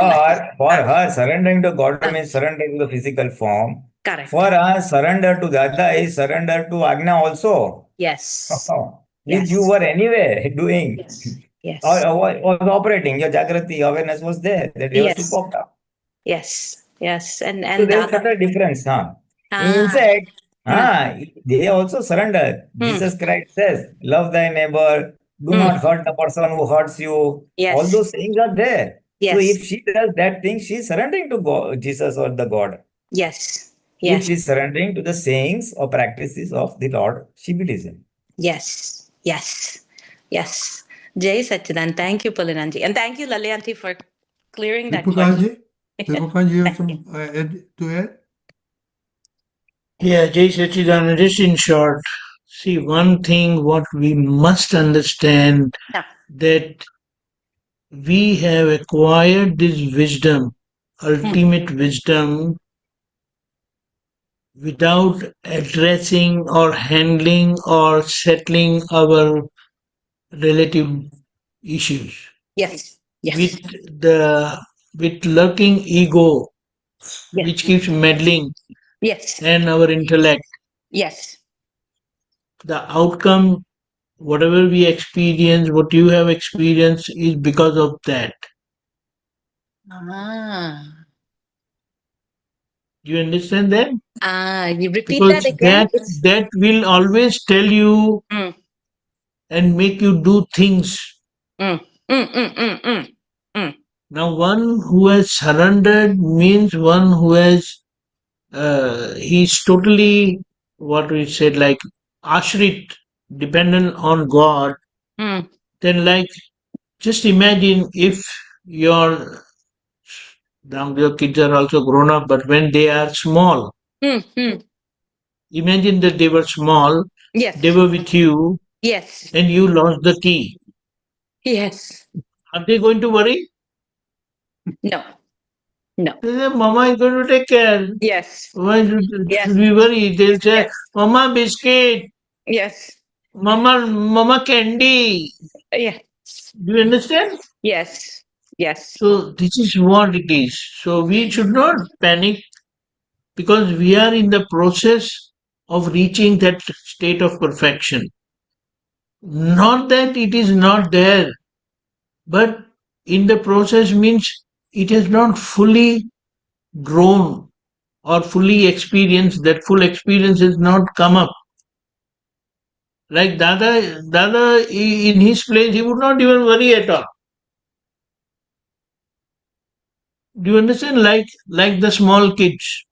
For her, surrendering to God means surrendering to the physical form. Correct. For us, surrender to Dada is surrender to Agna also. Yes. Which you were anyway doing. Yes. Or was operating. Your Jagrati awareness was there. That Vyavasthit popped up. Yes. And so there's such a difference, In fact, they also surrender. Jesus Christ says, love thy neighbor, do not hurt the person who hurts you. Yes. All those things are there. Yes. So if she does that thing, she's surrendering to God, Jesus or the God. Yes. If she's surrendering to the sayings or practices of the Lord, she believes in. Yes. Jai Sachidan. Thank you, Pulinanandji. And thank you, Lalyanti, for clearing that question. Deepakanandji, you have some to add? Yeah, Jai Sachidanand, just in short, see, one thing what we must understand, that we have acquired this wisdom, ultimate wisdom, without addressing or handling or settling our relative issues. Yes. With lurking ego, which keeps meddling, and our intellect. Yes. The outcome, whatever we experience, what you have experienced, is because of that. Ah. Do you understand that? You repeat Because that again? that will always tell you Mm. and make you do things. Mm. Mm, mm, mm, mm. Mm. Now, one who has surrendered means one who has, he's totally, what we said, like ashrit, dependent on God. Mm. Then, like, just imagine if your, now your kids are also grown up, but when they are small, Mm. Mm. imagine that they were small, they Yes. were with you, Yes. and you lost the key. Yes. Are they going to worry? No. No. They say, Mama is going to take care. Yes. Why Yes. should we worry? They'll say, Yes. Mama biscuit, Yes. Mama candy. Yeah. Do you understand? Yes. Yes. So this is what it is. So we should not panic because we are in the process of reaching that state of perfection. Not that it is not there, but in the process means it has not fully grown or fully experienced. That full experience has not come up. Like Dada in his place, he would not even worry at all. Do you understand? Like the small kids,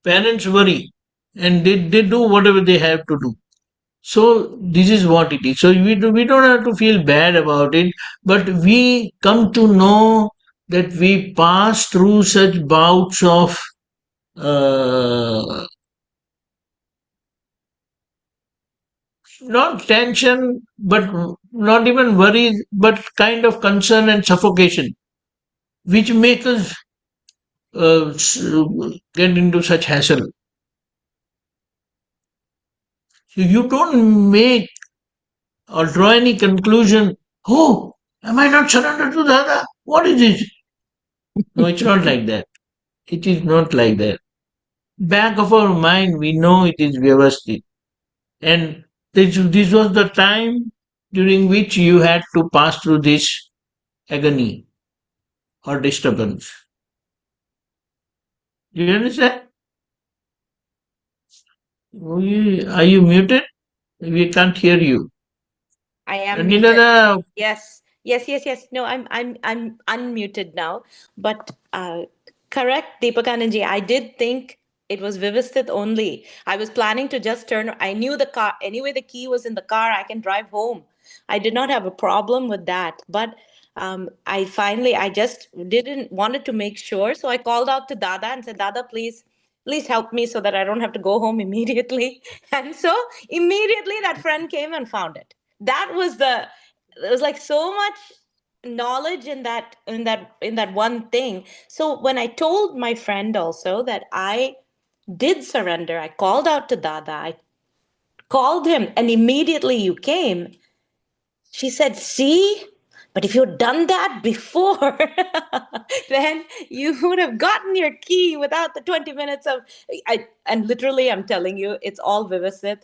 parents worry and they do whatever they have to do. So this is what it is. So we don't have to feel bad about it, but we come to know that we pass through such bouts of uh, not tension, but not even worry, but kind of concern and suffocation, which make us get into such hassle. So you don't make or draw any conclusion. Oh, am I not surrendered to Dada? What is this? No, it's not like that. It is not like that. Back of our mind, we know it is Vyavasthit. And this was the time during which you had to pass through this agony or disturbance. Do you understand? Are you muted? We can't hear you. I am Randy muted. Dada, Yes. Yes. Yes. Yes. No, I'm unmuted now. But correct, Deepakanandji. I did think it was Vyavasthit only. I was planning to just turn. I knew the car anyway. The key was in the car. I can drive home. I did not have a problem with that. But I just didn't wanted to make sure. So I called out to Dada and said, Dada, please help me so that I don't have to go home immediately. And so immediately that friend came and found it. That was there was like so much knowledge in that one thing. So when I told my friend also that I did surrender, I called out to Dada, I called him, and immediately you came. She said, see, but if you'd done that before, then you would have gotten your key without the 20 minutes of. And literally, I'm telling you, it's all Vyavasthit.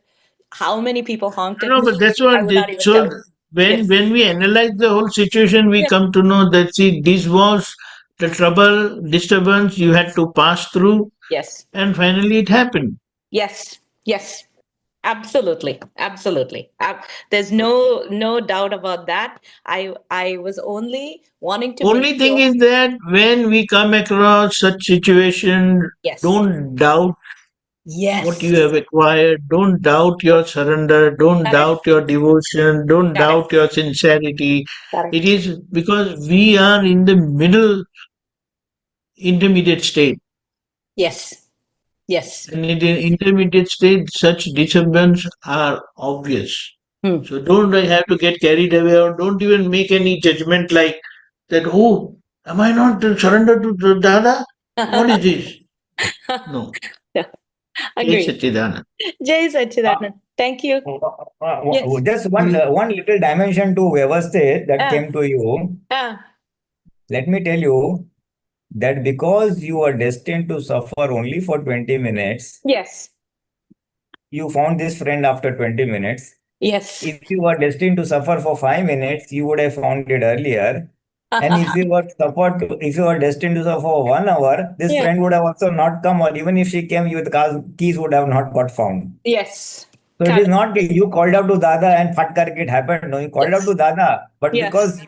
How many people honked at no, but me? that's I what will not even so tell you. when Yes. we analyze the whole situation, we Yes. come to know that see this was the trouble, disturbance you had to pass through, Yes. and finally it happened. Yes. Yes. Absolutely. Absolutely. There's no doubt about that. I was only wanting to make Only thing sure. is that when we come across such situation, Yes. don't doubt what Yes. you have acquired. Don't doubt your surrender. Don't doubt Correct. your devotion. Don't doubt Correct. your sincerity. It Correct. is because we are in the middle intermediate state. Yes. Yes. And in the intermediate state, such disturbance are obvious. Hmm. So don't have to get carried away or don't even make any judgment like that, oh, am I not surrendered to Dada? What is this? No. Yeah. Jai Agree. Satchidanand. Jai Satchidanand. Thank you. Yes. Just one little dimension to Vyavasthit that came to you. Let me tell you that because you are destined to suffer only for 20 minutes, Yes. you found this friend after 20 minutes. Yes. If you were destined to suffer for 5 minutes, you would have found it earlier. And if you if you were destined to suffer for 1 hour, this Yeah. friend would have also not come, or even if she came, the keys would have not got found. Yes. So it is Correct. not you called out to Dada and fat karke it happened. No, you called out Yes. to Dada, but Yes. because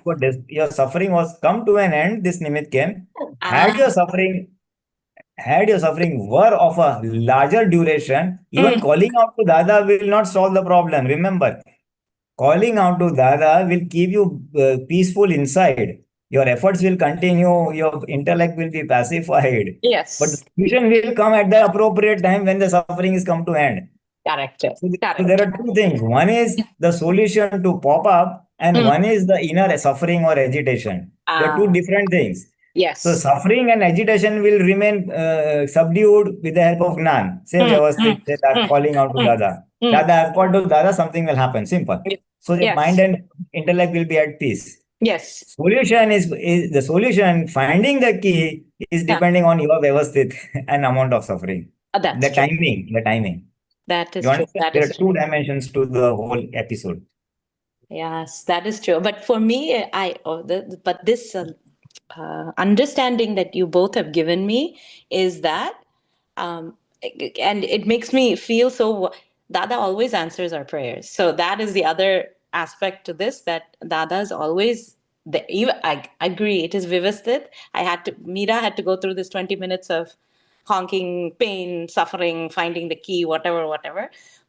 your suffering was come to an end, this nimit came. Ah. Had your suffering were of a larger duration, even calling out to Dada will not solve the problem. Remember, calling out to Dada will keep you peaceful inside. Your efforts will continue, your intellect will be pacified. Yes. But the solution will come at the appropriate time when the suffering is come to end. Correct. So there are two things. One is the solution to pop up, and one is the inner suffering or agitation. They are two different things. Yes. So suffering and agitation will remain subdued with the help of Gnan. Say Vyavasthit, say that calling out to Dada. Dada, I've called to Dada, something will happen. Simple. So the mind and intellect will be at peace. Yes. Solution is the solution. Finding the key is depending on your Vyavasthit and amount of suffering. That's The true. timing. That is You true. understand? There are two dimensions to the whole episode. Yes, that is true. But for me, but this understanding that you both have given me is that, um, and it makes me feel so. Dada always answers our prayers. So that is the other aspect to this, that Dada is always I agree. It is Vyavasthit. Meera had to go through this 20 minutes of honking, pain, suffering, finding the key, whatever.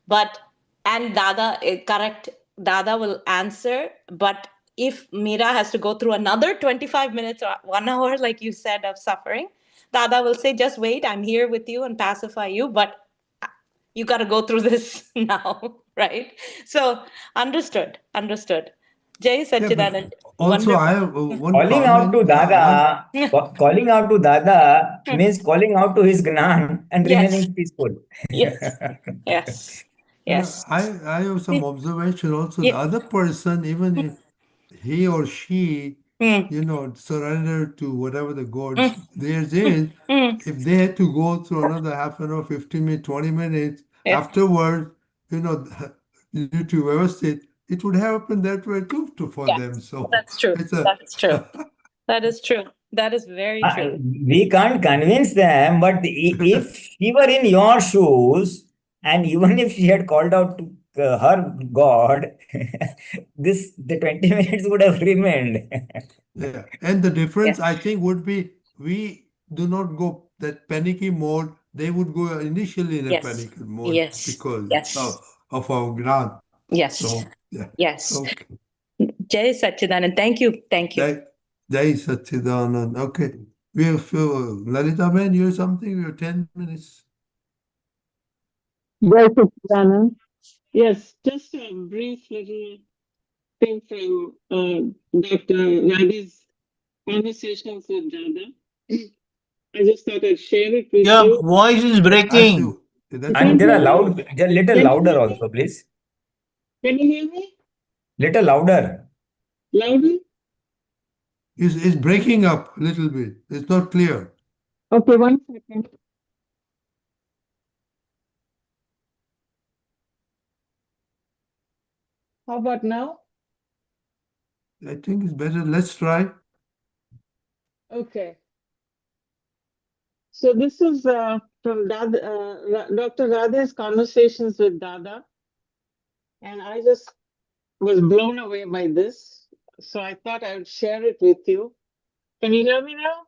But and Dada, correct. Dada will answer, but if Meera has to go through another 25 minutes or 1 hour, like you said, of suffering, Dada will say, just wait, I'm here with you and pacify you, but you got to go through this now, right? So, understood. Jai Satchidanand. Also, I have one Calling out comment. to Dada, calling out to Dada means calling out to his Gnan and remaining peaceful. Yes. I have some observation also. The other person, even if he or she, surrender to whatever the gods theirs is, if they had to go through another half an hour, 15 minutes, 20 minutes, afterwards, due to Vyavasthit, it would happen that way too for them. So that's true. That's true. That is true. That is very true. We can't convince them, but if she were in your shoes, and even if she had called out to her God, the 20 minutes would have remained. Yeah, and the difference I think would be we do not go that panicky mode. They would go initially in a panicky mode because of our Gnan. Yes. So, Yes. Okay. Jai Satchidanand. Thank you. Jai Satchidanand. Okay. We have Lalita Ben, you have something? We have 10 minutes. Jai Satchidanand. Yes, just a brief little thing from Dr. Radi's conversations with Dada. I just thought I'd share it with Your you. voice is breaking. And there are little louder also, please. Can you hear me? Little louder. Louder? It's breaking up a little bit. It's not clear. Okay, 1 second. How about now? I think it's better. Let's try. Okay. So this is from Dr. Radha's conversations with Dada. And I just was blown away by this. So I thought I would share it with you. Can you hear me now?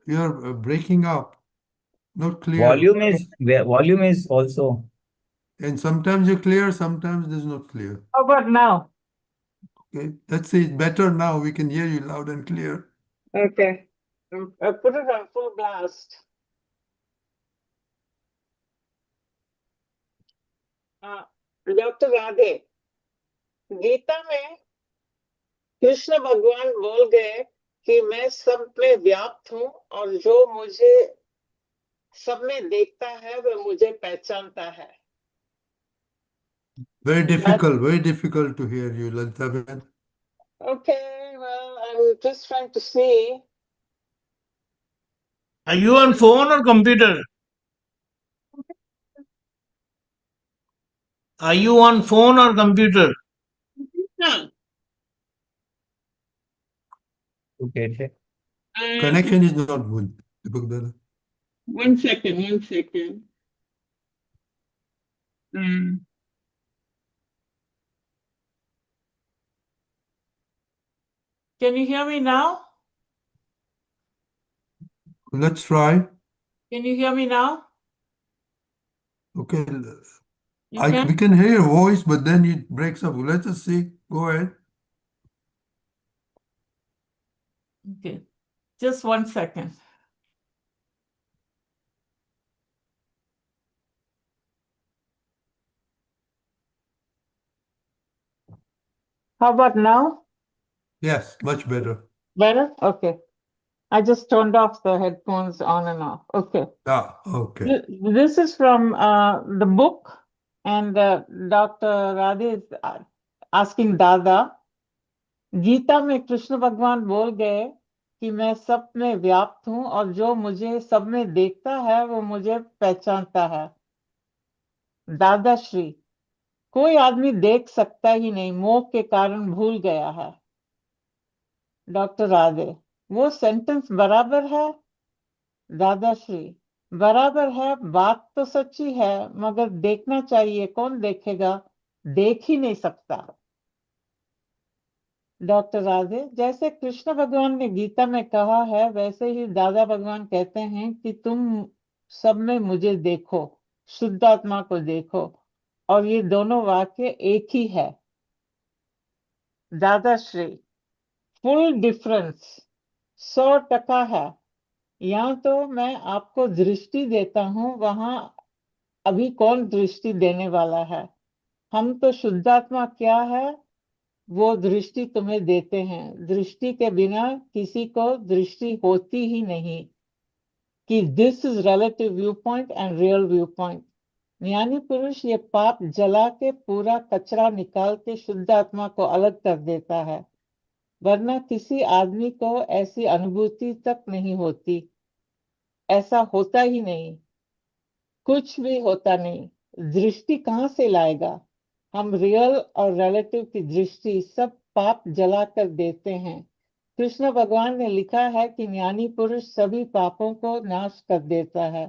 You're breaking up. Not clear. Volume is also. And sometimes you're clear, sometimes there's not clear. How about now? Okay, let's see. It's better now. We can hear you loud and clear. Okay. I put it on full blast. Doctor Radhe, Gita में कृष्ण भगवान बोल गए कि मैं सब में व्याप्त हूँ और जो मुझे सब में देखता है वह मुझे पहचानता है. Very difficult to hear you, Lalita. Okay, well, I'm just trying to see. Are you on phone or computer? Are you on phone or computer? No. कैसे? Connection is not good. Deepak Dada. One second. Can you hear me now? Let's try. Can you hear me now? Okay. You can? We can hear your voice, but then it breaks up. Let us see. Go ahead. Okay. Just 1 second. How about now? Yes, much better. Better? Okay. I just turned off the headphones on and off. Okay. Okay. This is from the book, and Dr. Radhe is asking Dada. Gita में कृष्ण भगवान बोल गए कि मैं सब में व्याप्त हूं और जो मुझे सब में देखता है वो मुझे पहचानता है। दादा श्री, कोई आदमी देख सकता ही नहीं, मोह के कारण भूल गया है। डॉक्टर राधे, वो सेंटेंस बराबर है? दादाश्री, बराबर है, बात तो सच्ची है, मगर देखना चाहिए, कौन देखेगा? देख ही नहीं सकता। डॉक्टर राधे, जैसे कृष्ण भगवान ने गीता में कहा है, वैसे ही दादा भगवान कहते हैं कि तुम सब में मुझे देखो, शुद्ध आत्मा को देखो, और ये दोनों वाक्य एक ही है। दादाश्री, फुल डिफरेंस, 100% है। यहाँ तो मैं आपको दृष्टि देता हूँ, वहां अभी कौन दृष्टि देने वाला है? हम तो शुद्धात्मा क्या है वो दृष्टि तुम्हें देते हैं। दृष्टि के बिना किसी को दृष्टि होती ही नहीं कि this is relative view point and real view point. ज्ञानी पुरुष ये पाप जला के पूरा कचरा निकाल के शुद्ध आत्मा को अलग कर देता है, वरना किसी आदमी को ऐसी अनुभूति तक नहीं होती। ऐसा होता ही नहीं, कुछ भी होता नहीं। दृष्टि कहाँ से लाएगा? हम रियल और रिलेटिव की दृष्टि सब पाप जला कर देते हैं। कृष्ण भगवान ने लिखा है कि ज्ञानी पुरुष सभी पापों को नाश कर देता है।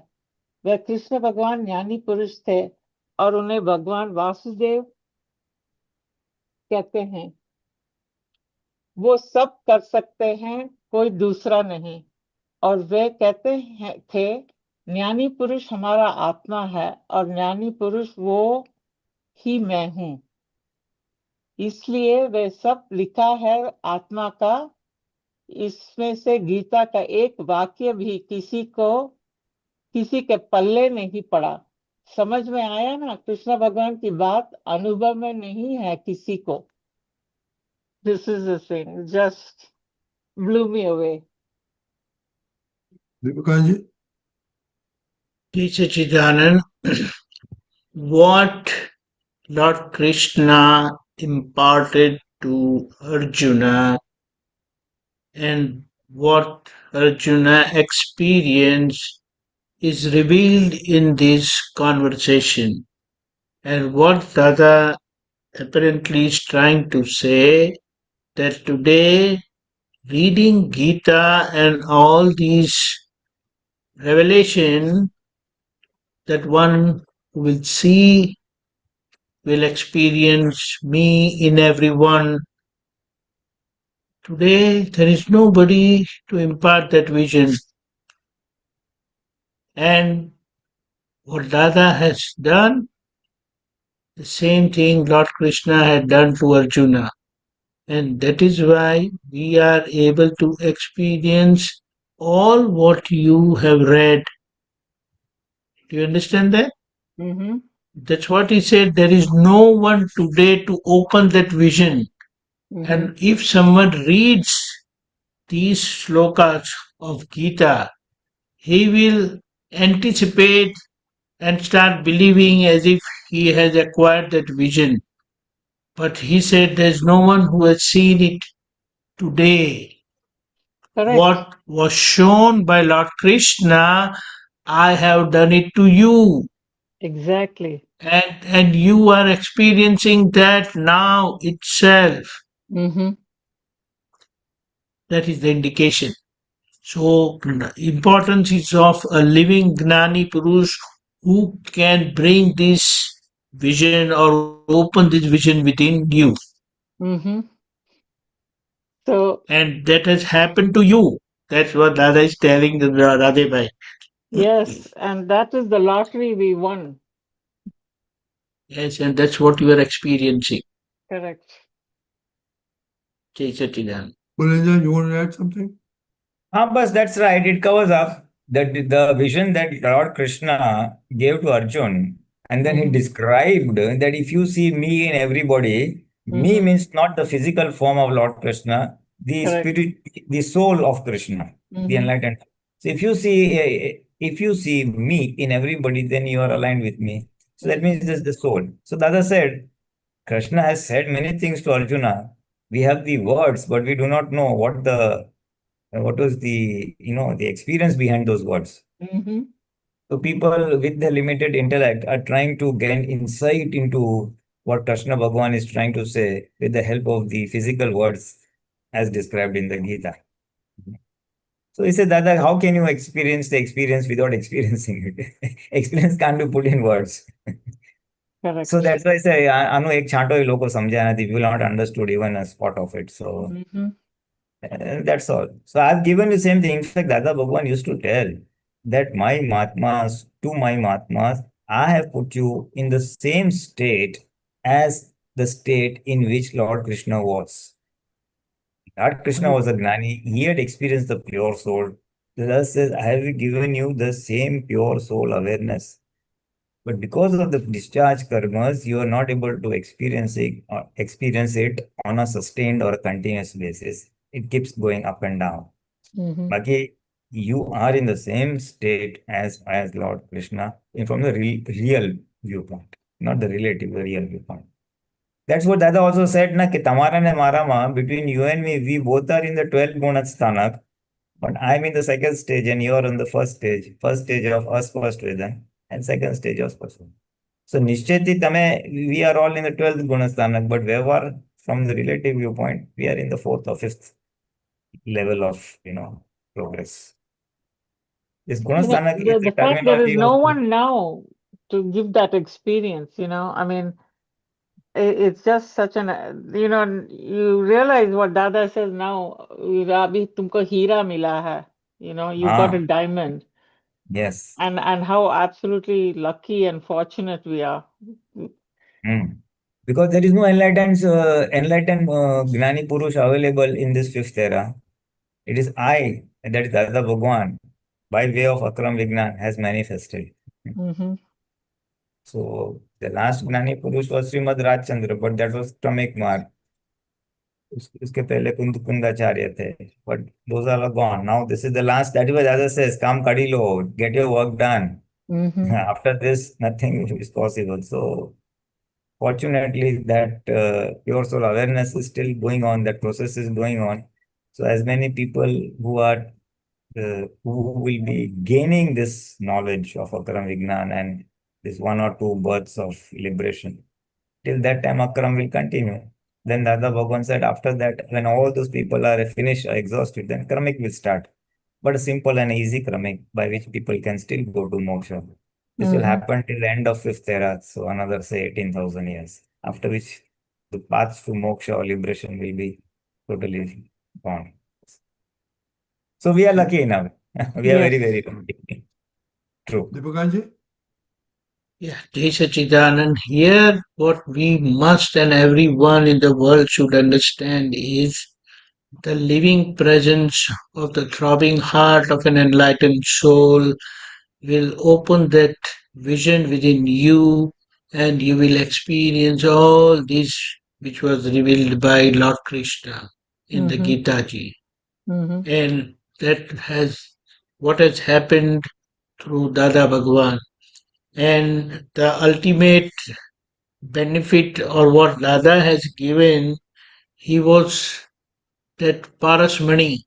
वह कृष्ण भगवान ज्ञानी पुरुष थे और उन्हें भगवान वासुदेव कहते हैं। वो सब कर सकते हैं, कोई दूसरा नहीं। और वे कहते हैं थे, ज्ञानी पुरुष हमारा आत्मा है और ज्ञानी पुरुष वो ही मैं हूं। इसलिए वे सब लिखा है आत्मा का। इसमें से गीता का एक वाक्य भी किसी के पल्ले नहीं पड़ा। समझ में आया ना? कृष्ण भगवान की बात अनुभव में नहीं है किसी को। This is the thing, just blue me away. Deepakanji? Teacher Chidanand, what Lord Krishna imparted to Arjuna and what Arjuna experienced is revealed in this conversation. And what Dada apparently is trying to say, that today reading Gita and all these revelation that one will see, will experience me in everyone. Today there is nobody to impart that vision. And what Dada has done, the same thing Lord Krishna had done to Arjuna. And that is why we are able to experience all what you have read. Do you understand that? Mm-hmm. That's what he said. There is no one today to open that vision. Mm-hmm. And if someone reads these slokas of Gita, he will anticipate and start believing as if he has acquired that vision. But he said there's no one who has seen it today. Correct. What was shown by Lord Krishna, I have done it to you. Exactly. And you are experiencing that now itself. Mm-hmm. That is the indication. So, importance is of a living Gnani Purush who can bring this vision or open this vision within you. Mm-hmm. So, And that has happened to you. That's what Dada is telling the Radhe. yes, and that is the lottery we won. Yes, and that's what you are experiencing. Correct. Jai Sachidanand. Pulinanji, you want to add something? But that's right. It covers up the vision that Lord Krishna gave to Arjun. And then he described that if you see me in everybody, me means not the physical form of Lord Krishna, the Correct. spirit, the soul of Krishna, the enlightened. So if you see me in everybody, then you are aligned with me. So that means this is the soul. So Dada said, Krishna has said many things to Arjuna. We have the words, but we do not know what was the experience behind those words. Mm-hmm. So people with the limited intellect are trying to gain insight into what Krishna Bhagwan is trying to say with the help of the physical words as described in the Gita. So he said, Dada, how can you experience the experience without experiencing it? Experience can't be put in words. Correct. So that's why I say, Anu ek chanto hi loko samjha nahi, people not understood even a spot of it. So that's all. So I've given you the same thing. In fact, Dada Bhagwan used to tell that my Mahatmas, I have put you in the same state as the state in which Lord Krishna was. Lord Krishna was a Gnani. He had experienced the pure soul. Thus says, I have given you the same pure soul awareness. But because of the discharge karmas, you are not able to experience it on a sustained or a continuous basis. It keeps going up and down. Baki, you are in the same state as Lord Krishna from the real viewpoint, not the relative, the real viewpoint. That's what Dada also said, na, ki Tamara ne Marama, between you and me, we both are in the 12 Gunasthanak, but I'm in the second stage and you're on the first stage of Aspast Vedan and second stage of Spasva. So Nishcheti Tame, we are all in the 12th Gunasthanak, but wherever from the relative viewpoint, we are in the 4th or 5th level of, progress. This Gunasthanak is The the fact there is terminology no of one now to give that experience, I mean, it's just such an, you realize what Dada says now, Abhi tumko heera mila hai, you got a diamond. Yes. And how absolutely lucky and fortunate we are. Because there is no enlightened Gnani Purush available in this fifth era. It is I, that is Dada Bhagwan, by way of Akram Vignan, has manifested. So the last Gnani Purush was Srimad Rajchandra, but that was Kramik Marg. उसके पहले कुंदाचार्य थे, but those are gone. Now this is the last. That is why Dada says, "Kam kadi lo, get your work done." After this, nothing is possible. So fortunately, that pure soul awareness is still going on. That process is going on. So as many people who are who will be gaining this knowledge of Akaram Vignan and this one or two births of liberation, till that time Akaram will continue. Then Dada Bhagwan said, after that, when all those people are finished or exhausted, then Kramik will start. But a simple and easy Kramik by which people can still go to moksha. This will happen till the end of fifth era, so another say 18,000 years. After which the paths to moksha or liberation will be totally gone. So we are lucky enough. We are very, very lucky. True. Deepakanji? Yeah, Jai Sachidanand. Here, what we must and everyone in the world should understand is the living presence of the throbbing heart of an enlightened soul will open that vision within you, and you will experience all this which was revealed by Lord Krishna in the Gita Ji. And that has what has happened through Dada Bhagwan. And the ultimate benefit or what Dada has given, he was that Parasmani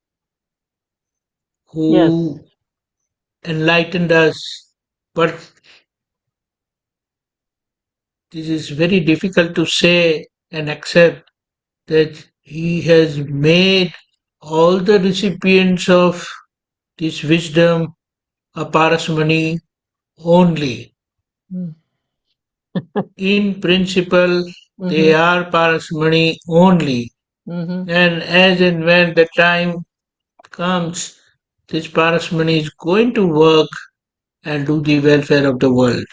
who enlightened us. But this is very difficult to say and accept that he has made all the recipients of this wisdom are parasmani only. In principle, they are parasmani only. And as and when the time comes, this parasmani is going to work and do the welfare of the world.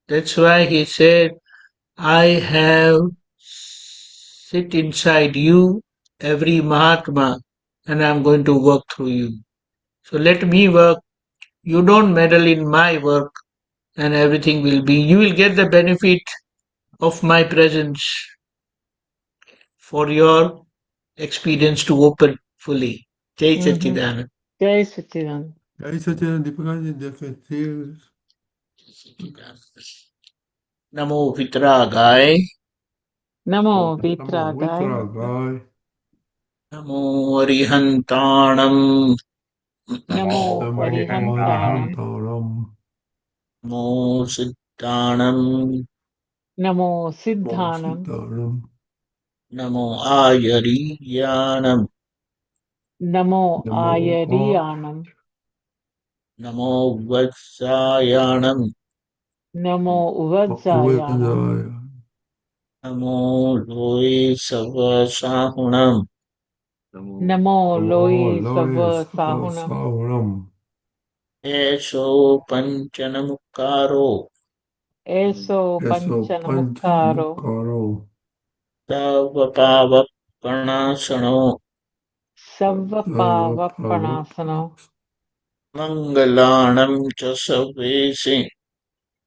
That's why he said, I have sit inside you, every Mahatma, and I'm going to work through you. So let me work. You don't meddle in my work, and everything will be, you will get the benefit of my presence for your experience to open fully. Jai Satchidanand. Jai Satchidanand. Jai Satchidanand, Deepakanandji, Namo Vitragaye. Namo Namo Vitragaye. Vitragaye. Namo Arihantanam. Namo Namo Arihantanam. Arihantaram. Namo Siddhanam. Namo Namo Siddhanam. Siddharam. Namo Ayariyanam. Namo Namo Ayariyanam. Namo Vatsayanam. Namo Uvajjayanam. Uvajjaya. Namo Loe Savasahunam. Namo Loe Loya Sava Sahunam. Savaram. Eso Panchanamukaro. Eso Eso Panchanamukaro. Panchanamukaro. Savapava Pranasano. Savapavapanasano. Mangalanam Chasavesi.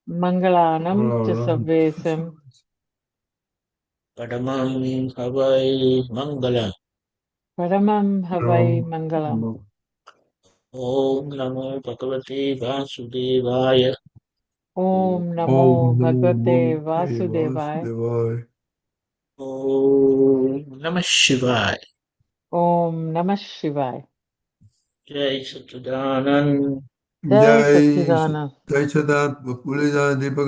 Mangalanam Malaram. Chasavesam. Padamam Havai Mangala. Paramam Havai Mangalam. Om Namo Bhagavate Vasudevaya. Om Namo Om Bhagavate Namo Vasudevaya. Vasudevaya. Om Namah Shivaya. Om Namah Shivaya. Jai Satchidanand. Jai Jai Satchidanand. Jai Satchidanand, Pulinanandji Deepakanandji.